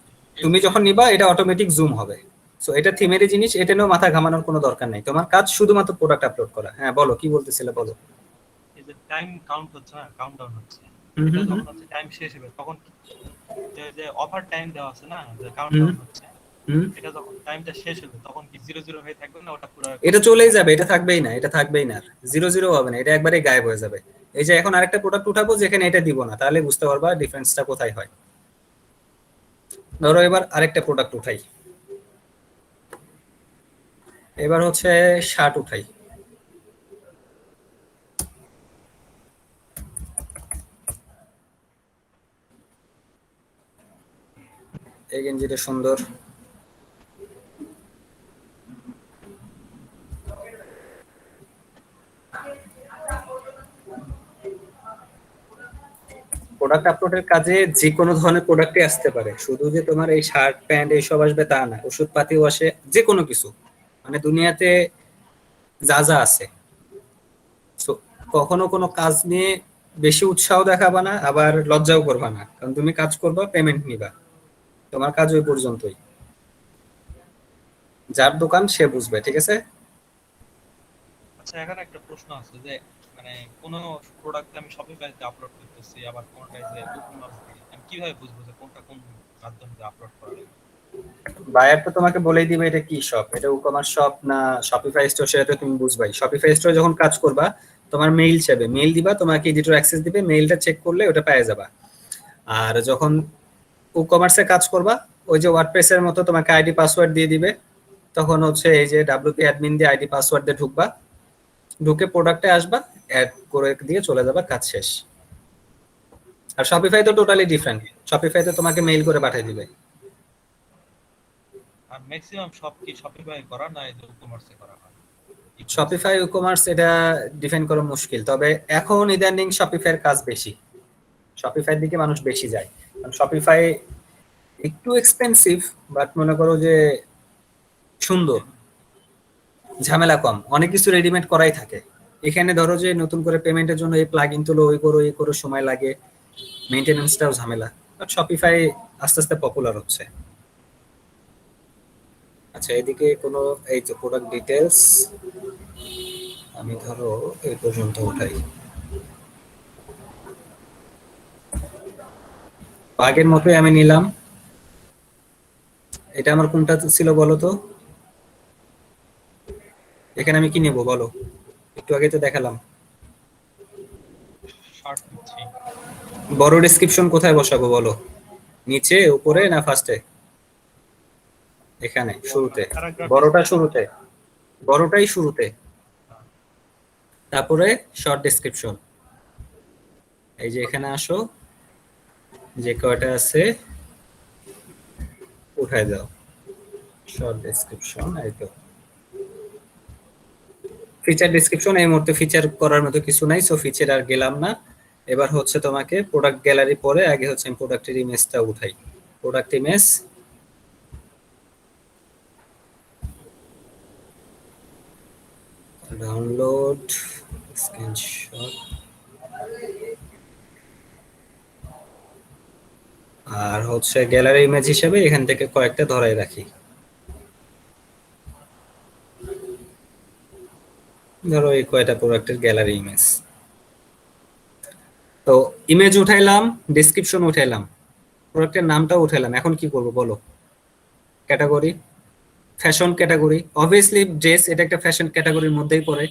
তুমি যখন নিবা এটা অটোমেটিক জুম হবে। সো এটা থিমেরই জিনিস, এটা নিয়েও মাথা ঘামানোর কোনো দরকার নেই। তোমার কাজ শুধুমাত্র প্রোডাক্ট আপলোড করা। হ্যাঁ বলো, কি বলতেছিলে বলো। এই যে টাইম কাউন্ট হচ্ছে না, কাউন্টডাউন হচ্ছে, হুম এটা হুম হুম যখন হচ্ছে টাইম শেষ হবে তখন যে যে অফার টাইম দেওয়া আছে না, যে হুম কাউন্টডাউন হচ্ছে, হুম। এটা যখন টাইমটা শেষ হবে তখন কি 0 0 হয়ে থাকবে না, ওটা পুরো এটা কমপ্লিট চলেই হবে? যাবে, এটা থাকবেই না, এটা থাকবেই না। 0 0 হবে না, এটা একবারে গায়েব হয়ে যাবে। এই যে এখন আরেকটা প্রোডাক্ট উঠাবো যেখানে এটা দিব না, তাহলে বুঝতে পারবা ডিফারেন্সটা কোথায় হয়। ধরো এবার আরেকটা প্রোডাক্ট উঠাই, এবার হচ্ছে শার্ট উঠাই। এই গেঞ্জিটা সুন্দর। প্রোডাক্ট আপলোডের কাজে যে কোনো ধরনের প্রোডাক্টই আসতে পারে, শুধু যে তোমার এই শার্ট প্যান্ট এইসব আসবে তা না, ওষুধপাতিও আসে, যে কোনো কিছু। মানে দুনিয়াতে যা যা আছে। So, কখনো কোনো কাজ নিয়ে বেশি উৎসাহ দেখাবা না, আবার লজ্জাও করবা না, কারণ তুমি কাজ করবা, পেমেন্ট নিবা। তোমার কাজ ওই পর্যন্তই। যার দোকান সে বুঝবে, ঠিক আছে। আচ্ছা এখানে একটা প্রশ্ন আছে যে মানে কোন প্রোডাক্ট আমি শপিফাইতে আপলোড করতেছি, আবার কোনটা যে ই-কমার্স দিয়ে, আমি কিভাবে বুঝবো যে কোনটা কোন মাধ্যমে আপলোড করা লাগে? বায়ার তো তোমাকে বলেই দিবে এটা কি শপ, এটা ই-কমার্স শপ না শপিফাই স্টোর, সেটা তো তুমি বুঝবাই। শপিফাই স্টোরে যখন কাজ করবা, তোমার মেইল চাইবে, মেইল দিবা, তোমাকে এডিটর অ্যাক্সেস দিবে, মেইলটা চেক করলে ওটা পেয়ে যাবা। আর যখন ই-কমার্সে কাজ করবা, ওই যে ওয়ার্ডপ্রেস এর মতো তোমাকে আইডি পাসওয়ার্ড দিয়ে দিবে, তখন হচ্ছে এই যে ডাব্লিউপি অ্যাডমিন দিয়ে আইডি পাসওয়ার্ড দিয়ে ঢুকবা, ঢুকে প্রোডাক্টে আসবা, অ্যাড করে দিয়ে চলে যাবা, কাজ শেষ। আর শপিফাই তো টোটালি ডিফারেন্ট, শপিফাইতে তোমাকে মেইল করে পাঠিয়ে দিবে। আর ম্যাক্সিমাম সব কি শপিফাই করা না এই যে ই-কমার্সে করা হয়? শপিফাই ই-কমার্স এটা ডিফাইন করা মুশকিল, তবে এখন ইদানিং শপিফাইয়ের কাজ বেশি, শপিফাইয়ের দিকে মানুষ বেশি যায়। কারণ শপিফাই একটু এক্সপেন্সিভ, বাট মনে করো যে সুন্দর, ঝামেলা কম, অনেক কিছু রেডিমেড করাই থাকে। এখানে ধরো যে নতুন করে পেমেন্টের জন্য এই প্লাগইন তোলো, ওই করো এই করো, সময় লাগে, মেইনটেনেন্সটাও ঝামেলা। বাট শপিফাই আস্তে আস্তে পপুলার হচ্ছে। আচ্ছা এদিকে কোনো, এই যে প্রোডাক্ট ডিটেলস, আমি ধরো এই পর্যন্ত উঠাই। আগের মতোই আমি নিলাম। এটা আমার কোনটা ছিল বলো তো, এখানে আমি কি নেবো বলো, একটু আগে তো দেখালাম। শার্ট নিচ্ছি। বড় ডেসক্রিপশন কোথায় বসাবো বলো, নিচে উপরে না ফার্স্টে? এখানে শুরুতে, প্যারাগ্রাফ বড়টা স্টাইল। শুরুতে, বড়টাই শুরুতে, তারপরে শর্ট ডেসক্রিপশন। এই যে এখানে আসো, যে কয়টা আছে উঠায় দাও, শর্ট ডেসক্রিপশন। এই তো ফিচার ডেসক্রিপশন, এই মুহূর্তে ফিচার করার মতো কিছু নাই, সো ফিচার আর গেলাম না। এবার হচ্ছে তোমাকে প্রোডাক্ট গ্যালারি, পরে আগে হচ্ছে আমি প্রোডাক্টের ইমেজটা উঠাই। প্রোডাক্ট ইমেজ, ডাউনলোড, স্ক্রিনশট, আর হচ্ছে গ্যালারি ইমেজ হিসেবে এখান থেকে কয়েকটা ধরাই রাখি। ধরো এই কয়টা প্রোডাক্টের গ্যালারি ইমেজ। তো ইমেজ উঠাইলাম, ডেসক্রিপশন উঠাইলাম, প্রোডাক্টের নামটাও উঠাইলাম। এখন কি করব বলো। Category, fashion category, obviously dress, এটা একটা ফ্যাশন ক্যাটাগরির মধ্যেই পড়ে।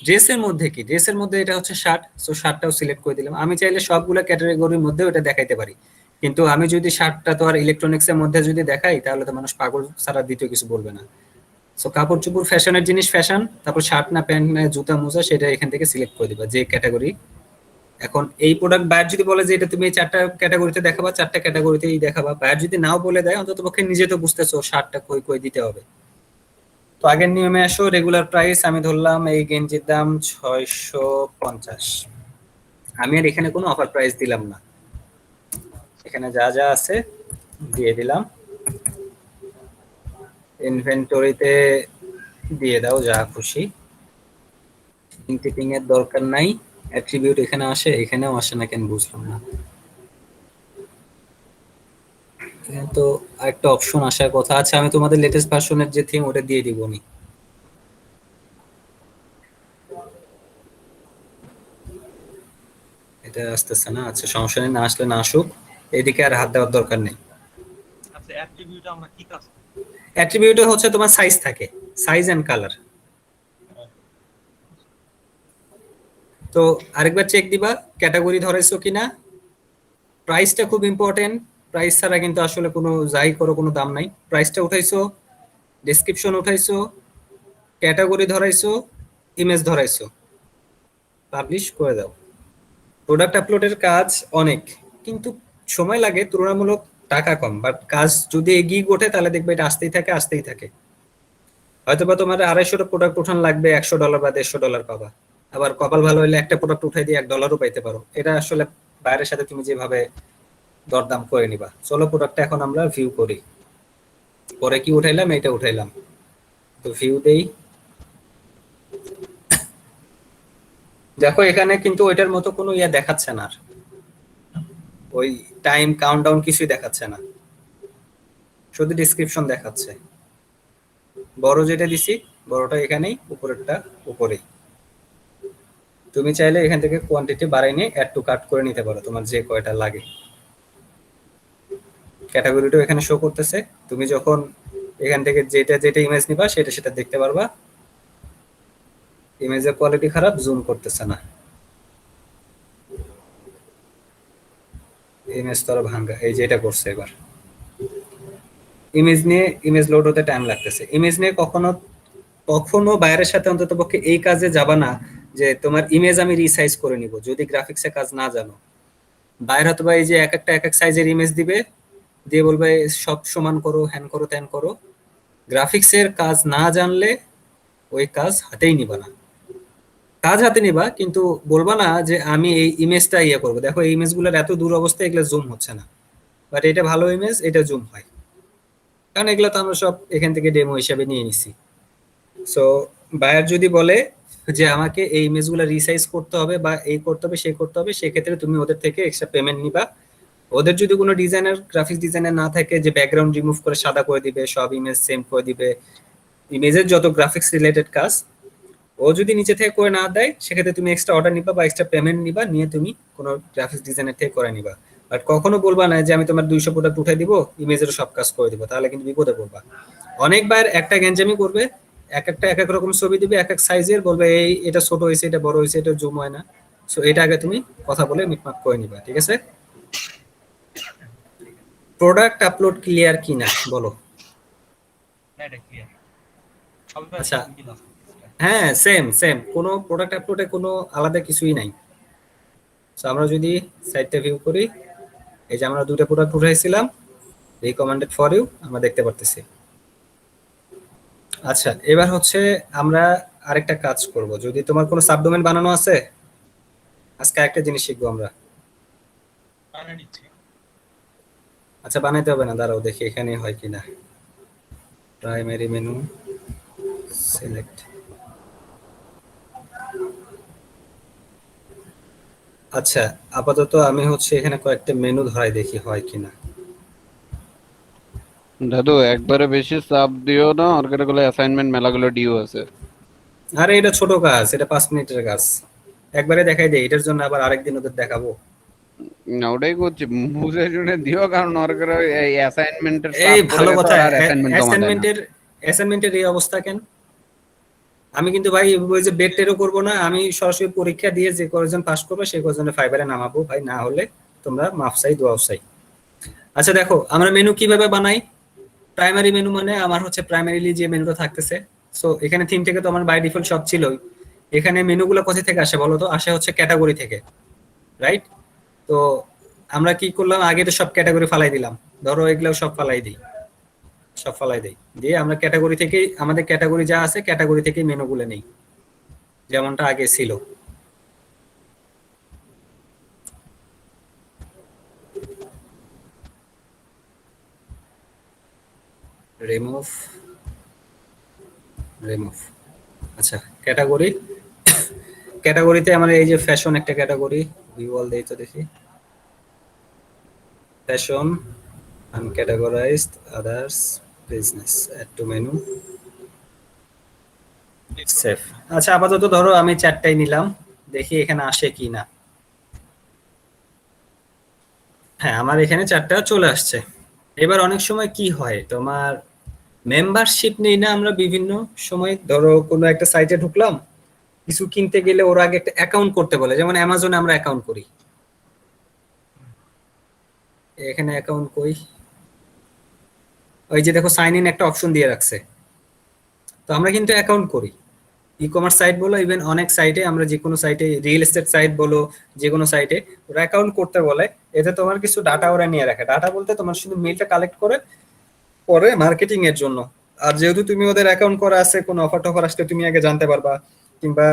ড্রেসের মধ্যে কি, ড্রেসের মধ্যে এটা হচ্ছে শার্ট, সো শার্টটাও সিলেক্ট করে দিলাম। আমি চাইলে সবগুলো ক্যাটাগরির মধ্যে ওটা দেখাইতে পারি, কিন্তু আমি যদি শার্টটা তো আর ইলেকট্রনিক্স এর মধ্যে যদি দেখাই, তাহলে তো মানুষ পাগল ছাড়া দ্বিতীয় কিছু বলবে না। সো কাপড় চোপড় ফ্যাশনের জিনিস ফ্যাশন, তারপর শার্ট না প্যান্ট না জুতা মোজা সেটা এখান থেকে সিলেক্ট করে দিবা, যে ক্যাটাগরি এখন এই প্রোডাক্ট বায়ার যদি বলে যে এটা তুমি এই চারটা ক্যাটাগরিতে দেখাবা, চারটা ক্যাটাগরিতেই দেখাবা। বায়ার যদি নাও বলে দেয়, অন্তত পক্ষে নিজে তো বুঝতেছো শার্টটা কই কই দিতে হবে। তো আগের নিয়মে আসো, রেগুলার প্রাইস আমি ধরলাম এই গেঞ্জির দাম 650। আমি আর এখানে কোনো অফার প্রাইস দিলাম না, এখানে যা যা আছে দিয়ে দিলাম। ইনভেন্টরিতে দিয়ে দাও যা খুশি, টিপিং এর দরকার নাই। অ্যাট্রিবিউট এখানে আসে, এখানেও আসে না কেন বুঝলাম না। এখানে তো আরেকটা অপশন আসার কথা। আচ্ছা, আমি তোমাদের লেটেস্ট ভার্সনের যে থিম ওটা দিয়ে দিব নি। এটা আসতেছে না, আচ্ছা সমস্যা নেই, না আসলে না আসুক, এদিকে আর হাত দেওয়ার দরকার নেই। আচ্ছা অ্যাট্রিবিউটে আমরা কি কাজ করি? অ্যাট্রিবিউটে হচ্ছে তোমার সাইজ থাকে, সাইজ এন্ড কালার। তো আরেকবার চেক দিবা ক্যাটাগরি ধরাইছো কিনা। প্রাইসটা খুব ইম্পর্টেন্ট, প্রাইস ছাড়া কিন্তু আসলে কোনো যাই করো কোনো দাম নাই। প্রাইসটা উঠাইছো, ডেসক্রিপশন উঠাইছো, ক্যাটাগরি ধরাইছো, ইমেজ ধরাইছো, পাবলিশ করে দাও। প্রোডাক্ট আপলোডের কাজ অনেক, কিন্তু সময় লাগে তুলনামূলক, টাকা কম, বাট কাজ যদি এগিয়ে ওঠে তাহলে দেখবে এটা আসতেই থাকে আসতেই থাকে। হয়তোবা তোমার 250টা প্রোডাক্ট উঠান লাগবে, $100 বা $150 পাবা। আবার কপাল ভালো হলে একটা প্রোডাক্ট উঠাই দিয়ে $1 পাইতে পারো। এটা আসলে বাইরের সাথে তুমি যেভাবে দরদাম করে নিবা। চলো প্রোডাক্টটা এখন আমরা ভিউ করি। পরে কি উঠাইলাম, এটা উঠাইলাম, তো ভিউ দেই। দেখো এখানে কিন্তু ওইটার মতো কোনো ইয়া দেখাচ্ছে না, আর ওই টাইম কাউন্টডাউন কিছুই দেখাচ্ছে না, শুধু ডিসক্রিপশন দেখাচ্ছে। বড় যেটা দিছি বড়টা এখানেই, উপরেরটা উপরেই। তুমি চাইলে এখান থেকে কোয়ান্টিটি বাড়াই নিয়ে অ্যাড টু কার্ট করে নিতে পারো, তোমার যে কয়টা লাগে। ক্যাটাগরিটাও এখানে শো করতেছে, তুমি যখন এখান থেকে যেটা যেটা ইমেজ নিবা সেটা সেটা দেখতে পারবা। ইমেজের কোয়ালিটি খারাপ, জুম করতেছে না, ইমেজ তো আরো ভাঙ্গা, এই যে এটা করছে এবার। ইমেজ নিয়ে ইমেজ লোড হতে টাইম লাগতেছে। ইমেজ নিয়ে কখনো কখনো বাইরের সাথে অন্তত পক্ষে এই কাজে যাবা না যে তোমার ইমেজ আমি রিসাইজ করে নিব, যদি গ্রাফিক্সের কাজ না জানো। বাইরে হয়তো বা এই যে এক একটা এক এক সাইজের ইমেজ দিবে, দিয়ে বলবে সব সমান করো, হ্যান করো, ত্যান করো। গ্রাফিক্সের কাজ না জানলে ওই কাজ হাতেই নিবা না। কাজ হাতে নিবা, কিন্তু বলবা না যে আমি এই ইমেজটা ইয়ে করবো। দেখো এই ইমেজগুলোর এত দূর অবস্থায় এগুলো জুম হচ্ছে না, বাট এটা ভালো ইমেজ, এটা জুম হয়, কারণ এগুলো তো আমরা সব এখান থেকে ডেমো হিসাবে নিয়ে নিছি। সো বায়ার যদি বলে যে আমাকে এই ইমেজগুলো রিসাইজ করতে হবে বা এই করতে হবে সেই করতে হবে, সেক্ষেত্রে তুমি ওদের থেকে এক্সট্রা পেমেন্ট নিবা। ওদের যদি কোনো ডিজাইনার, গ্রাফিক্স ডিজাইনার না থাকে যে ব্যাকগ্রাউন্ড রিমুভ করে সাদা করে দিবে, সব ইমেজ সেম করে দিবে, ইমেজের যত গ্রাফিক্স রিলেটেড কাজ ও যদি নিচে থেকে করে না দেয়, সেক্ষেত্রে তুমি এক্সট্রা অর্ডার নিবা বা এক্সট্রা পেমেন্ট নিবা, নিয়ে তুমি কোনো গ্রাফিক্স ডিজাইনার থেকে করে নিবা। বাট কখনো বলবা না যে আমি তোমার 200 প্রোডাক্ট উঠাই দিব, ইমেজের সব কাজ করে দিব, তাহলে কিন্তু বিপদে পড়বা। অনেকবার একটা গেঞ্জামি করবে, এক একটা এক এক রকম ছবি দিবে, এক এক সাইজের, বলবে এই এটা ছোট হয়েছে, এটা বড় হয়েছে, এটা জুম হয় না। সো এটা আগে তুমি কথা বলে মিটমাট করে নিবা, ঠিক আছে? প্রোডাক্ট আপলোড ক্লিয়ার কিনা বলো। না এটা ক্লিয়ার, সবাই আচ্ছা, মিল আছে। হ্যাঁ সেম সেম, কোনো প্রোডাক্ট আপলোডে কোনো আলাদা কিছুই নাই। তো আমরা যদি সাইটটা ভিউ করি, এই যে আমরা দুটো প্রোডাক্ট উঠাইছিলাম, রিকমেন্ডেড ফর ইউ, আমরা দেখতে পারতেছি। আচ্ছা, এবার হচ্ছে আমরা আরেকটা কাজ করব। যদি তোমার কোনো সাবডোমেন বানানো আছে, আজকে একটা জিনিস শিখবো আমরা। বানিয়ে নিচ্ছি। আচ্ছা বানাইতে হবে না, দাঁড়াও দেখি এখানে হয় কিনা। Primary menu, select. আচ্ছা, আপাতত আমি হচ্ছে এখানে কয়েকটা মেনু ধরাই, দেখি হয় কিনা। দাদু একবারে বেশি চাপ দিও না, আর গুলো অ্যাসাইনমেন্ট মেলাগুলো ডিউ আছে। আরে এটা ছোট কাজ, এটা 5 মিনিটের কাজ, একবারে দেখাই দেই। এটার জন্য আবার আরেকদিন ওদের দেখাবো? না ওটাই করছি, বুঝে শুনে দিও, কারণ ওর এই অ্যাসাইনমেন্টের এই চাপ পড়ে ভালো গেছে কথা, আর অ্যাসাইনমেন্ট জমা দেয় না। অ্যাসাইনমেন্টের এই অবস্থা কেন? আমি কিন্তু ভাই ওই যে বেড টেরও করবো না, আমি সরাসরি পরীক্ষা দিয়ে যে কয়জন পাস করবে সেই কয়জনের ফাইবারে নামাবো ভাই, না হলে তোমরা মাফ চাই, দোয়াও চাই। আচ্ছা দেখো আমরা মেনু কিভাবে বানাই। প্রাইমারি মেনু মানে আমার হচ্ছে প্রাইমারিলি যে মেনুটা থাকতেছে। সো এখানে থিম থেকে তো আমার বাই ডিফল্ট সব ছিলই। এখানে মেনুগুলো কোথা থেকে আসে বলো তো? আসে হচ্ছে ক্যাটাগরি থেকে। রাইট? তো আমরা কি করলাম, আগে তো সব ক্যাটাগরি ফালাই দিলাম, ধরো এগুলো সব ফালাই দিই, সব ফালাই দেই, দিয়ে আমরা ক্যাটাগরি থেকেই আমাদের ক্যাটাগরি যা আছে ক্যাটাগরি থেকেই মেনুগুলো নেই যেমনটা আগে ছিল। Remove, remove. আচ্ছা, ক্যাটাগরি, ক্যাটাগরিতে আমার এই যে ফ্যাশন একটা ক্যাটাগরি, ভিউয়াল দেই তো দেখি, fashion uncategorized others business, add to menu, save. আচ্ছা, আপাতত ধরো আমি চারটাই নিলাম, দেখি এখানে আসে কি না। হ্যাঁ, আমার এখানে চারটা চলে আসছে। এবার অনেক সময় কি হয়, তোমার মেম্বারশিপ নেই না আমরা বিভিন্ন সময়, ধরো কোনো একটা সাইটে ঢুকলাম, কিছু কিনতে গেলে ওরা আগে একটা অ্যাকাউন্ট করতে বলে, যেমন অ্যামাজনে আমরা অ্যাকাউন্ট করি, এখানে অ্যাকাউন্ট কই, ওই যে দেখো সাইন ইন একটা অপশন দিয়ে রাখছে, তো আমরা কিন্তু অ্যাকাউন্ট করি ই কমার্স সাইট বলো, ইভেন অনেক সাইটে, আমরা যে কোনো সাইটে, রিয়েল এস্টেট সাইট বলো, যে কোনো সাইটে ওরা অ্যাকাউন্ট করতে বলে। এতে তোমার কিছু ডাটা ওরা নিয়ে রাখে, ডাটা বলতে তোমার শুধু মেলটা কালেক্ট করে পরে মার্কেটিং এর জন্য। আর যেহেতু তুমি ওদের অ্যাকাউন্ট করা আছে, কোনো অফার টফার আসলে তুমি আগে জানতে পারবা, কিংবা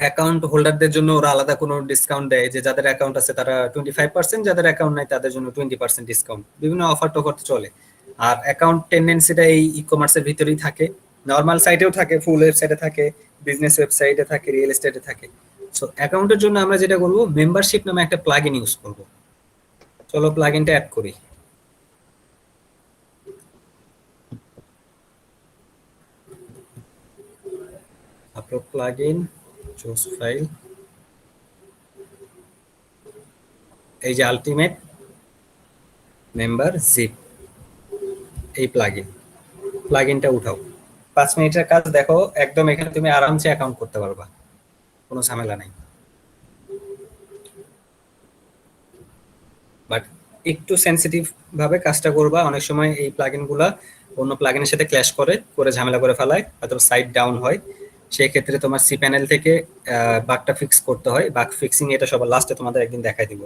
অ্যাকাউন্ট হোল্ডারদের জন্য ওরা আলাদা কোনো ডিসকাউন্ট দেয়, যে যাদের অ্যাকাউন্ট আছে তারা 25%, যাদের অ্যাকাউন্ট নাই তাদের জন্য 20% ডিসকাউন্ট, বিভিন্ন অফার টফার চলে। আর অ্যাকাউন্ট টেন্ডেন্সিটা এই ই কমার্সের ভিতরেই থাকে, নর্মাল সাইটেও থাকে, ফুল ওয়েবসাইটে থাকে, বিজনেস ওয়েবসাইটে থাকে, রিয়েল এস্টেটে থাকে। সো অ্যাকাউন্টের জন্য আমরা যেটা করবো, মেম্বারশিপ নামে একটা প্লাগইন ইউজ করব। চলো প্লাগইনটা অ্যাড করি। আপলোড প্লাগইন, চুজ ফাইল, এই যে আলটিমেট মেম্বার জিপ, এই প্লাগইনটা উঠাও। 5 মিনিটের কাজ, দেখো একদম এখানে তুমি আরামসে অ্যাকাউন্ট করতে পারবা, কোনো ঝামেলা নাই। বাট একটু সেনসিটিভ ভাবে কাজটা করবা, অনেক সময় এই প্লাগইন গুলা অন্য প্লাগইনের সাথে ক্ল্যাশ করে করে ঝামেলা করে ফেলায়, হয়তো সাইট ডাউন হয়, সেই ক্ষেত্রে তোমার সি প্যানেল থেকে বাগটা ফিক্স করতে হয়। বাগ ফিক্সিং এটা সবার লাস্টে তোমাদের একদিন দেখাই দিব।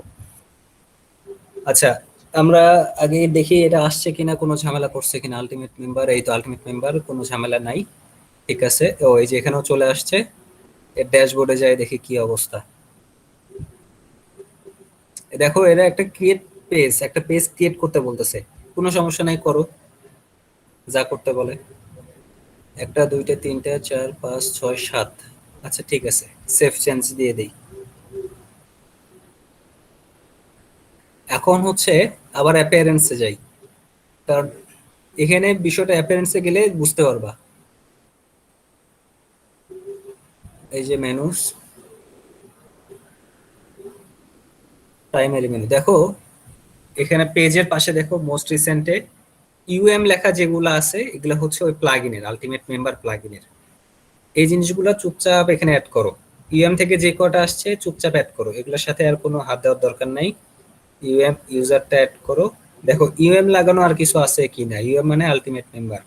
আচ্ছা, আমরা আগে দেখি এটা আসছে কিনা, কোনো ঝামেলা করছে কিনা। আলটিমেট মেম্বার, এই তো আলটিমেট মেম্বার, কোনো ঝামেলা নাই, ঠিক আছে। ও এই যে এখানেও চলে আসছে, এর ড্যাশবোর্ডে যায় দেখি কি অবস্থা। দেখো এরা একটা ক্রিয়েট পেজ, একটা পেজ ক্রিয়েট করতে বলতেছে, কোনো সমস্যা নাই, করো যা করতে বলে। একটা, দুইটা, তিনটা, চার, পাঁচ, ছয়, সাত। আচ্ছা ঠিক আছে, সেভ চেঞ্জ দিয়ে দেই। এখন হচ্ছে আবার অ্যাপিয়ারেন্সে যাই, কারণ এখানে বিষয়টা অ্যাপিয়ারেন্সে গেলে বুঝতে পারবা। এই যে মেনুস, প্রাইমারি মেনু, দেখো এখানে পেজের পাশে দেখো মোস্ট রিসেন্টে ইউএম লেখা যেগুলো আছে, এগুলো হচ্ছে ওই প্লাগইনের, আলটিমেট মেম্বার প্লাগইনের। এই জিনিসগুলো চুপচাপ এখানে অ্যাড করো, ইউএম থেকে যে কটা আসছে চুপচাপ অ্যাড করো, এগুলোর সাথে আর কোনো হাত দেওয়ার দরকার নাই। ইউএম ইউজারটা অ্যাড করো, দেখো ইউএম লাগানো আর কিছু আছে কিনা। ইউএম মানে আলটিমেট মেম্বার,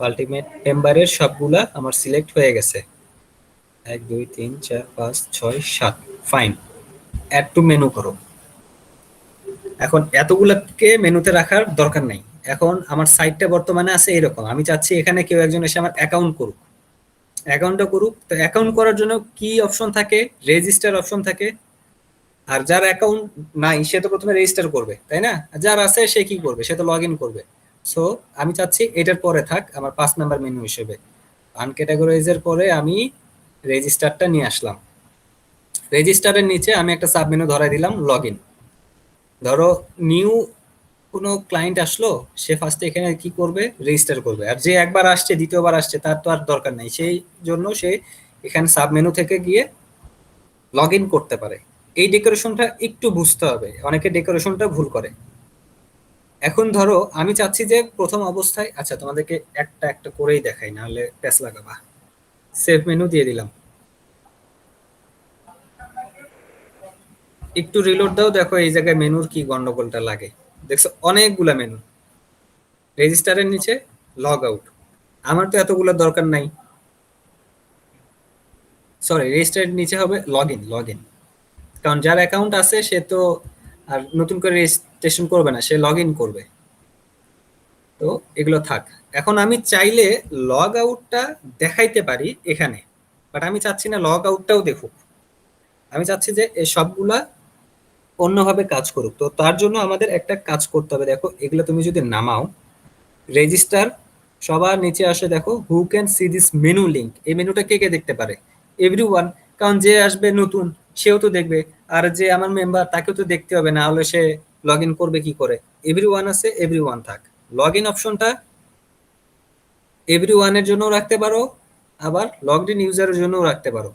আলটিমেট মেম্বারের সবগুলা আমার সিলেক্ট হয়ে গেছে, 1 2 3 4 5 6 7, ফাইন। অ্যাড টু মেনু করো। এখন এতগুলাকে মেনুতে রাখার দরকার নাই। এখন আমার সাইটটা বর্তমানে আছে এরকম, আমি চাচ্ছি এখানে কেউ একজন এসে আমার অ্যাকাউন্ট করুক, অ্যাকাউন্টটা করুক। তো অ্যাকাউন্ট করার জন্য কি অপশন থাকে, রেজিস্টার অপশন থাকে। আর যার অ্যাকাউন্ট নাই সে তো প্রথমে রেজিস্টার করবে, তাই না? আর যার আছে সে কি করবে, সে তো লগ ইন করবে। সো আমি চাচ্ছি এটার পরে থাক আমার 5 নাম্বার মেনু হিসেবে, আনক্যাটাগরাইজের পরে আমি রেজিস্টারটা নিয়ে আসলাম। রেজিস্টারের নিচে আমি একটা সাব মেনু ধরাই দিলাম, লগ ইন। ধরো নিউ কোনো ক্লায়েন্ট আসলো, সে ফার্স্টে এখানে কি করবে, রেজিস্টার করবে। আর যে একবার আসছে দ্বিতীয়বার আসছে তার তো আর দরকার নাই, সেই জন্য সে এখানে সাব মেনু থেকে গিয়ে লগ ইন করতে পারে। এই ডেকোরেশনটা একটু বুঝতে হবে, অনেকে ডেকোরেশনটা ভুল করে। এখন ধরো আমি চাচ্ছি যে প্রথম অবস্থায়, আচ্ছা তোমাদেরকে একটা একটা করেই দেখাই, নাহলে প্যাস লাগাবা। সেভ মেনু দিয়ে দিলাম, একটু রিলোড দাও, দেখো এই জায়গায় মেনুর কি গন্ডগোলটা লাগে। দেখছো অনেকগুলা মেনু, রেজিস্টারের নিচে লগ আউট, আমার তো এতগুলো দরকার নাই। সরি, রেজিস্টারের নিচে হবে লগ ইন, লগ ইন। কারণ যার অ্যাকাউন্ট আছে সে তো আর নতুন করে রেজিস্ট্রেশন করবে না, সে লগ ইন করবে। তো এগুলো থাক। এখন আমি চাইলে লগ আউটটা দেখাইতে পারি এখানে, বাট আমি চাচ্ছি না লগ আউটটাও দেখুক। আমি চাচ্ছি যে এই সবগুলা অন্যভাবে কাজ করুক। তো তার জন্য আমাদের একটা কাজ করতে হবে। দেখো এগুলো তুমি যদি নামাও, রেজিস্টার সবার নিচে আসে, দেখো who can see this menu link. এই মেনুটা কে কে দেখতে পারে? এভরিওয়ান। কারণ যে আসবে নতুন সেও তো দেখবে, আর যে আমার মেম্বার তাকেও তো দেখতে হবে, না হলে সে লগ ইন করবে কি করে? এভরিওয়ান আছে, এভরিওয়ান থাক। লগ ইন অপশনটা এভরিওয়ানের জন্য রাখতে পারো, আবার লগড ইন ইউজারের জন্য রাখতে পারো।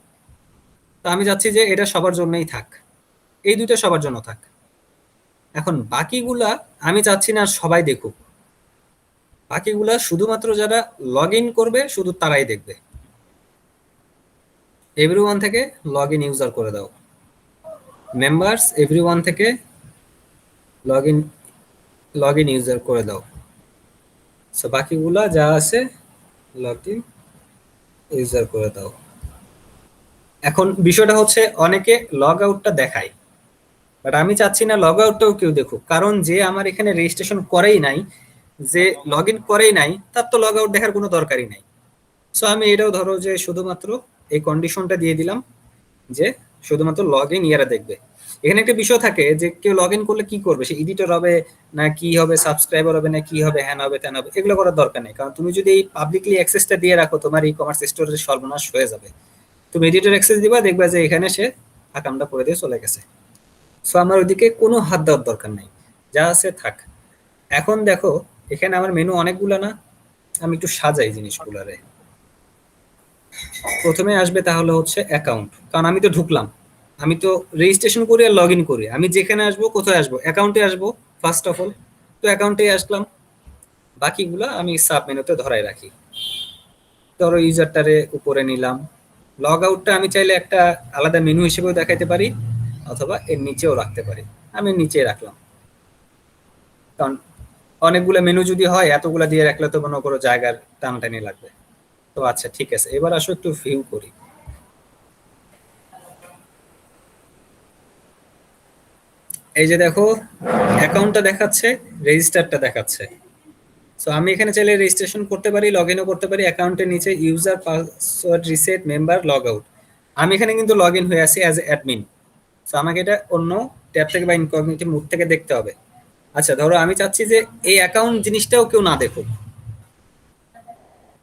তো আমি চাচ্ছি যে এটা সবার জন্যই থাক, এই দুইটা সবার জন্য থাক। এখন বাকিগুলা আমি চাচ্ছি না সবাই দেখুক, বাকিগুলা শুধুমাত্র যারা লগ ইন করবে শুধু তারাই দেখবে। এভরিওয়ান থেকে লগ ইন ইউজার করে দাও, মেম্বার্স এভরিওয়ান থেকে লগ ইন ইউজার করে দাও। সো বাকিগুলা যা আছে লগ ইন ইউজার করে দাও। এখন বিষয়টা হচ্ছে অনেকে লগ আউটটা দেখায়, বাট আমি চাচ্ছি না লগ আউটটাও কেউ দেখুক, কারণ যে আমার এখানে রেজিস্ট্রেশন করেই নাই, যে লগ ইন করেই নাই, তার তো লগ আউট দেখার কোনো দরকারই নাই। সো আমি এটাও ধরো যে শুধুমাত্র এই কন্ডিশনটা দিয়ে দিলাম যে শুধুমাত্র লগ ইন ইয়ারা দেখবে। এখানে একটা বিষয় থাকে যে কেউ লগ ইন করলে কি করবে, সে এডিটর হবে না কি হবে, সাবস্ক্রাইবার হবে না কি হবে, হ্যান হবে ত্যান হবে, এগুলো করার দরকার নেই। কারণ তুমি যদি এই পাবলিকলি অ্যাক্সেসটা দিয়ে রাখো, তোমার ই কমার্স স্টোরের সর্বনাশ হয়ে যাবে। তুমি এডিটর অ্যাক্সেস দিবা, দেখবা যে এখানে সে আকামটা করে দিয়ে চলে গেছে। সো আমার ওইদিকে কোনো হাত দেওয়ার দরকার নেই, যা আছে থাক। এখন দেখো এখানে আমার মেনু অনেকগুলো না, আমি একটু সাজাই জিনিসগুলারে। প্রথমে আসবে তাহলে হচ্ছে অ্যাকাউন্ট, কারণ আমি তো ঢুকলাম, আমি তো রেজিস্ট্রেশন করি আর লগ ইন করি। আমি যেখানে আসবো, কোথায় আসবো? অ্যাকাউন্টে আসবো ফার্স্ট অফ অল। তো অ্যাকাউন্টে আসলাম, বাকিগুলা আমি সাব মেনুতে ধরাই রাখি। ধরো ইউজারটারে উপরে নিলাম। লগ আউটটা আমি চাইলে একটা আলাদা মেনু হিসেবেও দেখাইতে পারি, অথবা এর নিচেও রাখতে পারি। আমি নিচে রাখলাম, কারণ অনেকগুলো মেনু যদি হয় এতগুলা দিয়ে রাখলে তো মনে করো জায়গার টানাটানি লাগবে। তো আচ্ছা ঠিক আছে, এবার আসো একটু ভিউ করি। এই যে দেখো অ্যাকাউন্টটা দেখাচ্ছে, রেজিস্টারটা দেখাচ্ছে। সো আমি এখানে চাইলে রেজিস্ট্রেশন করতে পারি, লগ ইনও করতে পারি। অ্যাকাউন্টের নিচে user password reset member log out. আমি এখানে কিন্তু লগ ইন হয়ে আছি অ্যাজ অ্যাডমিন। সো আমাকে এটা অন্য ট্যাব থেকে বা ইনকগনিটো মুড থেকে দেখতে হবে। আচ্ছা ধরো আমি চাচ্ছি যে এই অ্যাকাউন্ট জিনিসটাও কেউ না দেখুক।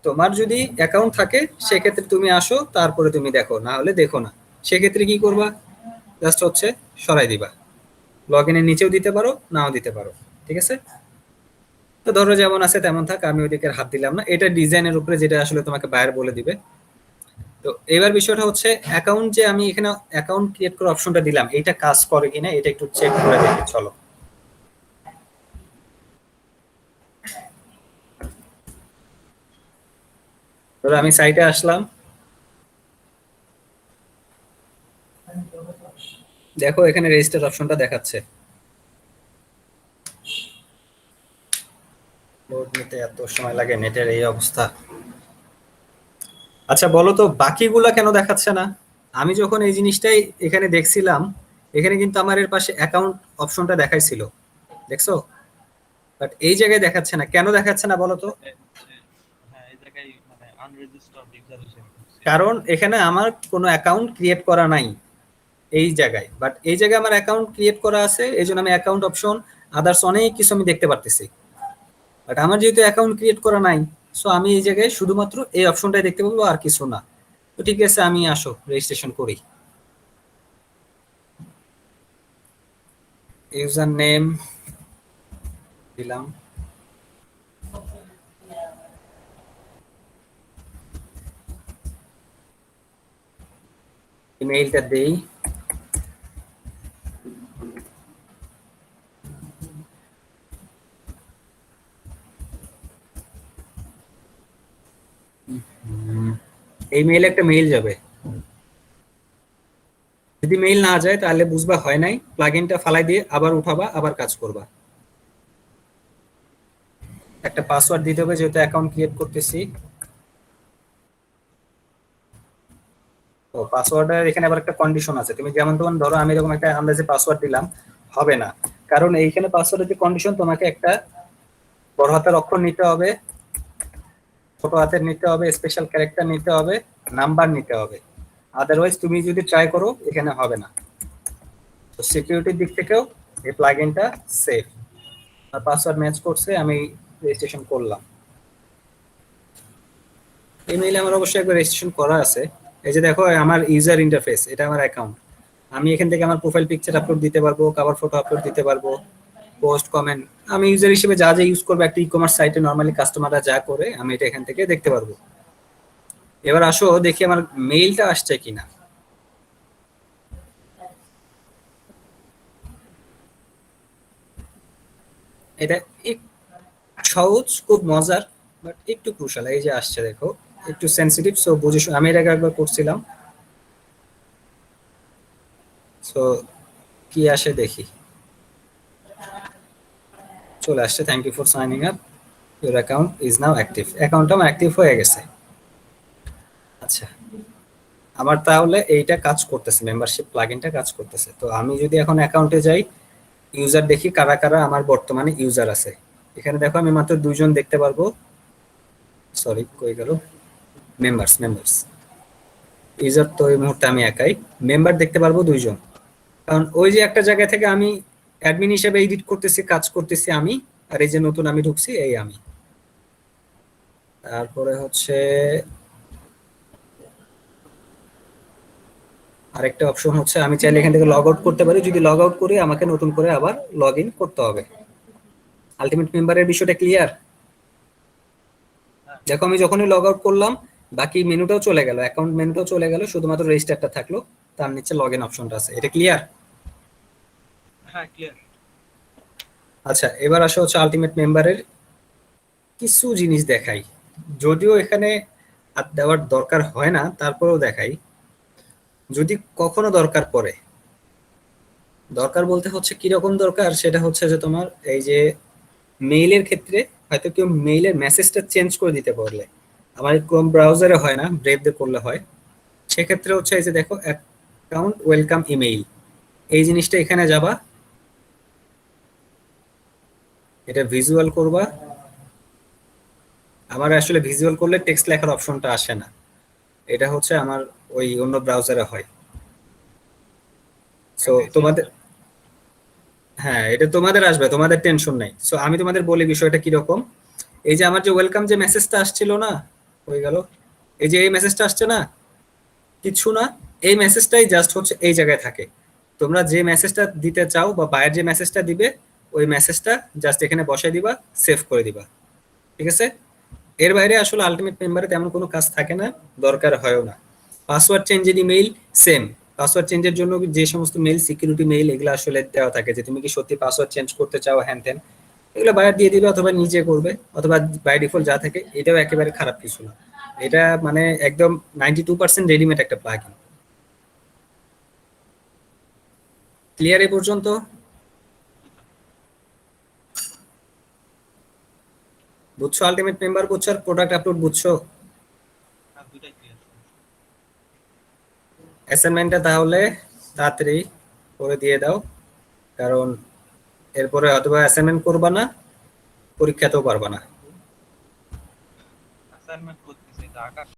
তোমার যদি অ্যাকাউন্ট থাকে সেক্ষেত্রে তুমি আসো, তারপরে তুমি দেখো, না হলে দেখো না। সেক্ষেত্রে কি করবা? জাস্ট হচ্ছে সরাই দিবা। লগ ইনের নিচেও দিতে পারো, নাও দিতে পারো, ঠিক আছে? তো ধরো যেমন আছে তেমন থাক, আমি ওইদিকে হাত দিলাম না। এটা ডিজাইনের উপরে, যেটা আসলে তোমাকে বায়ার বলে দিবে। তো এবার বিষয়টা হচ্ছে অ্যাকাউন্ট, যে আমি এখানে অ্যাকাউন্ট ক্রিয়েট করার অপশনটা দিলাম, এটা কাজ করে কিনা এটা একটু চেক করে দেখি, চলো। ধরো আমি সাইটে আসলাম, দেখো এখানে রেজিস্টার অপশনটা দেখাচ্ছে। লোড নিতে এত সময় লাগে, নেটের এই অবস্থা। আচ্ছা বলো তো বাকিগুলা কেন দেখাচ্ছে না? আমি যখন এই জিনিসটাই এখানে দেখছিলাম, এখানে কিন্তু আমার এর পাশে অ্যাকাউন্ট অপশনটা দেখাইছিল, দেখছো? বাট এই জায়গায় দেখাচ্ছে না, কেন দেখাচ্ছে না বলো তো? হ্যাঁ, এই জায়গায় মানে আনরেজিস্টার্ড ইউজার হিসেবে ঢুকছে। কারণ এখানে আমার কোনো অ্যাকাউন্ট ক্রিয়েট করা নাই এই জায়গায়, বাট এই জায়গায় আমার অ্যাকাউন্ট ক্রিয়েট করা আছে, এই জন্য আমি অ্যাকাউন্ট অপশন আদার্স অনেক কিছু আমি দেখতে পারতেছি। বাট আমার যেহেতু অ্যাকাউন্ট ক্রিয়েট করা নাই, সো আমি এই জায়গায় শুধুমাত্র এই অপশনটাই দেখতে পাবো, আর কিছু না। তো ঠিক আছে, আমি আসো রেজিস্ট্রেশন করি। ইউজার নেম দিলাম, ইমেইলটা দেই, এই মেইলে একটা মেইল যাবে। যদি মেইল না যায় তাহলে বুঝবা হয় নাই, প্লাগইনটা ফালাই দিয়ে আবার উঠাবা, আবার কাজ করবা। একটা পাসওয়ার্ড দিতে হবে যেহেতু অ্যাকাউন্ট ক্রিয়েট করতেছি। তো পাসওয়ার্ডের এখানে আবার একটা কন্ডিশন আছে, তুমি যেমন তোমার ধরো আমি এরকম একটা আন্দাজে পাসওয়ার্ড দিলাম, হবে না, কারণ এইখানে পাসওয়ার্ডের যে কন্ডিশন তোমাকে একটা বড় হাতের অক্ষর নিতে হবে, ছোট হাতের নিতে হবে, স্পেশাল ক্যারেক্টার নিতে হবে, নাম্বার নিতে হবে, আদারওয়াইজ তুমি যদি ট্রাই করো এখানে হবে না। তো সিকিউরিটির দিক থেকেও এই প্লাগইনটা সেফ। আর পাসওয়ার্ড ম্যাচ করছে, আমি রেজিস্ট্রেশন করলাম। ইমেইলে আমার অবশ্যই একবার রেজিস্ট্রেশন করা আছে। এই যে দেখো আমার ইউজার ইন্টারফেস, এটা আমার অ্যাকাউন্ট। আমি এখান থেকে আমার প্রোফাইল পিকচার আপলোড দিতে পারবো, কভার ফটো আপলোড দিতে পারবো, পোস্ট কমেন্ট, আমি ইউজার হিসেবে যা যা ইউজ করবো একটা ই কমার্স সাইটে নর্মালি কাস্টমাররা যা করে আমি এটা এখান থেকে দেখতে পারবো। এবার আসো দেখি আমার মেইলটা আসছে কিনা। এটা একটু সহজ, খুব মজার, বাট একটু ক্রুশাল। এই যে আসছে দেখো, একটু সেনসিটিভ, সো বুঝে আমি এর আগে একবার করছিলাম। সো কি আসে দেখি, চলে আসছে, thank you for signing up, your account is now active. অ্যাকাউন্টটা আমার অ্যাক্টিভ হয়ে গেছে। আচ্ছা, আমার তাহলে এইটা কাজ করতেছে, মেম্বারশিপ প্লাগইনটা কাজ করতেছে। তো আমি যদি এখন অ্যাকাউন্টে যাই, ইউজার দেখি কারা কারা আমার বর্তমানে ইউজার আছে। এখানে দেখো আমি মাত্র 2 জন দেখতে পারবো, সরি কই গেল, মেম্বার্স মেম্বার্স, ইউজার তো এই মুহূর্তে আমি একাই, মেম্বার দেখতে পারবো 2 জন। কারণ ওই যে একটা জায়গা থেকে আমি অ্যাডমিন হিসেবে এডিট করতেছি, কাজ করতেছি আমি, আর এই যে নতুন আমি ঢুকছি এই আমি। তারপরে হচ্ছে আরেকটা অপশন হচ্ছে আমি চাইলে এখান থেকে লগ আউট করতে পারি, যদি লগ আউট করি আমাকে নতুন করে আবার লগ ইন করতে হবে। আলটিমেট মেম্বারের বিষয়টা ক্লিয়ার? দেখো আমি যখনই লগ আউট করলাম বাকি মেনুটাও চলে গেল, অ্যাকাউন্ট মেনুটাও চলে গেল, শুধুমাত্র রেজিস্টারটা থাকলো, তার নিচে লগ ইন অপশনটা আছে। এটা ক্লিয়ার? হ্যাঁ ক্লিয়ার। আচ্ছা, এবার আসা হচ্ছে আলটিমেট মেম্বারের কিছু জিনিস দেখাই, যদিও এখানে আর দেওয়ার দরকার হয় না, তারপরেও দেখাই যদি কখনো দরকার পড়ে। দরকার বলতে হচ্ছে কিরকম দরকার, সেটা হচ্ছে যে তোমার এই যে মেইলের ক্ষেত্রে হয়তো কেউ মেইলের মেসেজটা চেঞ্জ করে দিতে পারলে, আমার ক্রোম ব্রাউজারে হয় না, ব্রেভ দিয়ে করলে হয়, সেক্ষেত্রে হচ্ছে এই যে দেখো অ্যাকাউন্ট ওয়েলকাম ইমেইল, এই জিনিসটা এখানে যাবা, এটা ভিজুয়াল করবা। আমার আসলে ভিজুয়াল করলে টেক্সট লেখার অপশনটা আসে না, এটা হচ্ছে আমার ওই অন্য ব্রাউজারে হয়। সো তোমাদের, হ্যাঁ এটা তোমাদের আসবে, তোমাদের টেনশন নাই। সো আমি তোমাদের বলি বিষয়টা কিরকম। এই যে আমার যে ওয়েলকাম যে মেসেজটা আসছিল না, হয়ে গেল, এই যে এই মেসেজটা আসছে না, কিছু না, এই মেসেজটাই জাস্ট হচ্ছে এই জায়গায় থাকে। তোমরা যে মেসেজটা দিতে চাও বা বাইরের যে মেসেজটা দিবে, ওই মেসেজটা জাস্ট এখানে বসাই দিবা, সেভ করে দিবা, ঠিক আছে? এর বাইরে আসলে আলটিমেট মেম্বারে তেমন কোনো কাজ থাকে না, দরকার হয়ও না। পাসওয়ার্ড চেঞ্জের ইমেইল সেম, পাসওয়ার্ড চেঞ্জের জন্য যে সমস্ত মেইল সিকিউরিটি মেইল এগুলো আসলে দেওয়া থাকে যে তুমি কি সত্যি পাসওয়ার্ড চেঞ্জ করতে চাও হ্যান ত্যান, এগুলো বাইরে দিয়ে দিবে অথবা নিজে করবে, অথবা বাই ডিফল্ট যা থাকে, এটাও একেবারে খারাপ কিছু না। এটা মানে একদম 92% রেডিমেড একটা প্লাগইন। ক্লিয়ার এ পর্যন্ত? বুঝছো আলটিমেট মেম্বার বুঝছো, আর প্রোডাক্ট আপলোড বুঝছো? হ্যাঁ দুইটাই ক্লিয়ার। অ্যাসাইনমেন্টটা তাহলে তাড়াতাড়ি করে দিয়ে দাও, কারণ এরপরে অথবা অ্যাসাইনমেন্ট করবা না, পরীক্ষাতেও পারবা না। অ্যাসাইনমেন্ট করতেছি, এটা আকাশ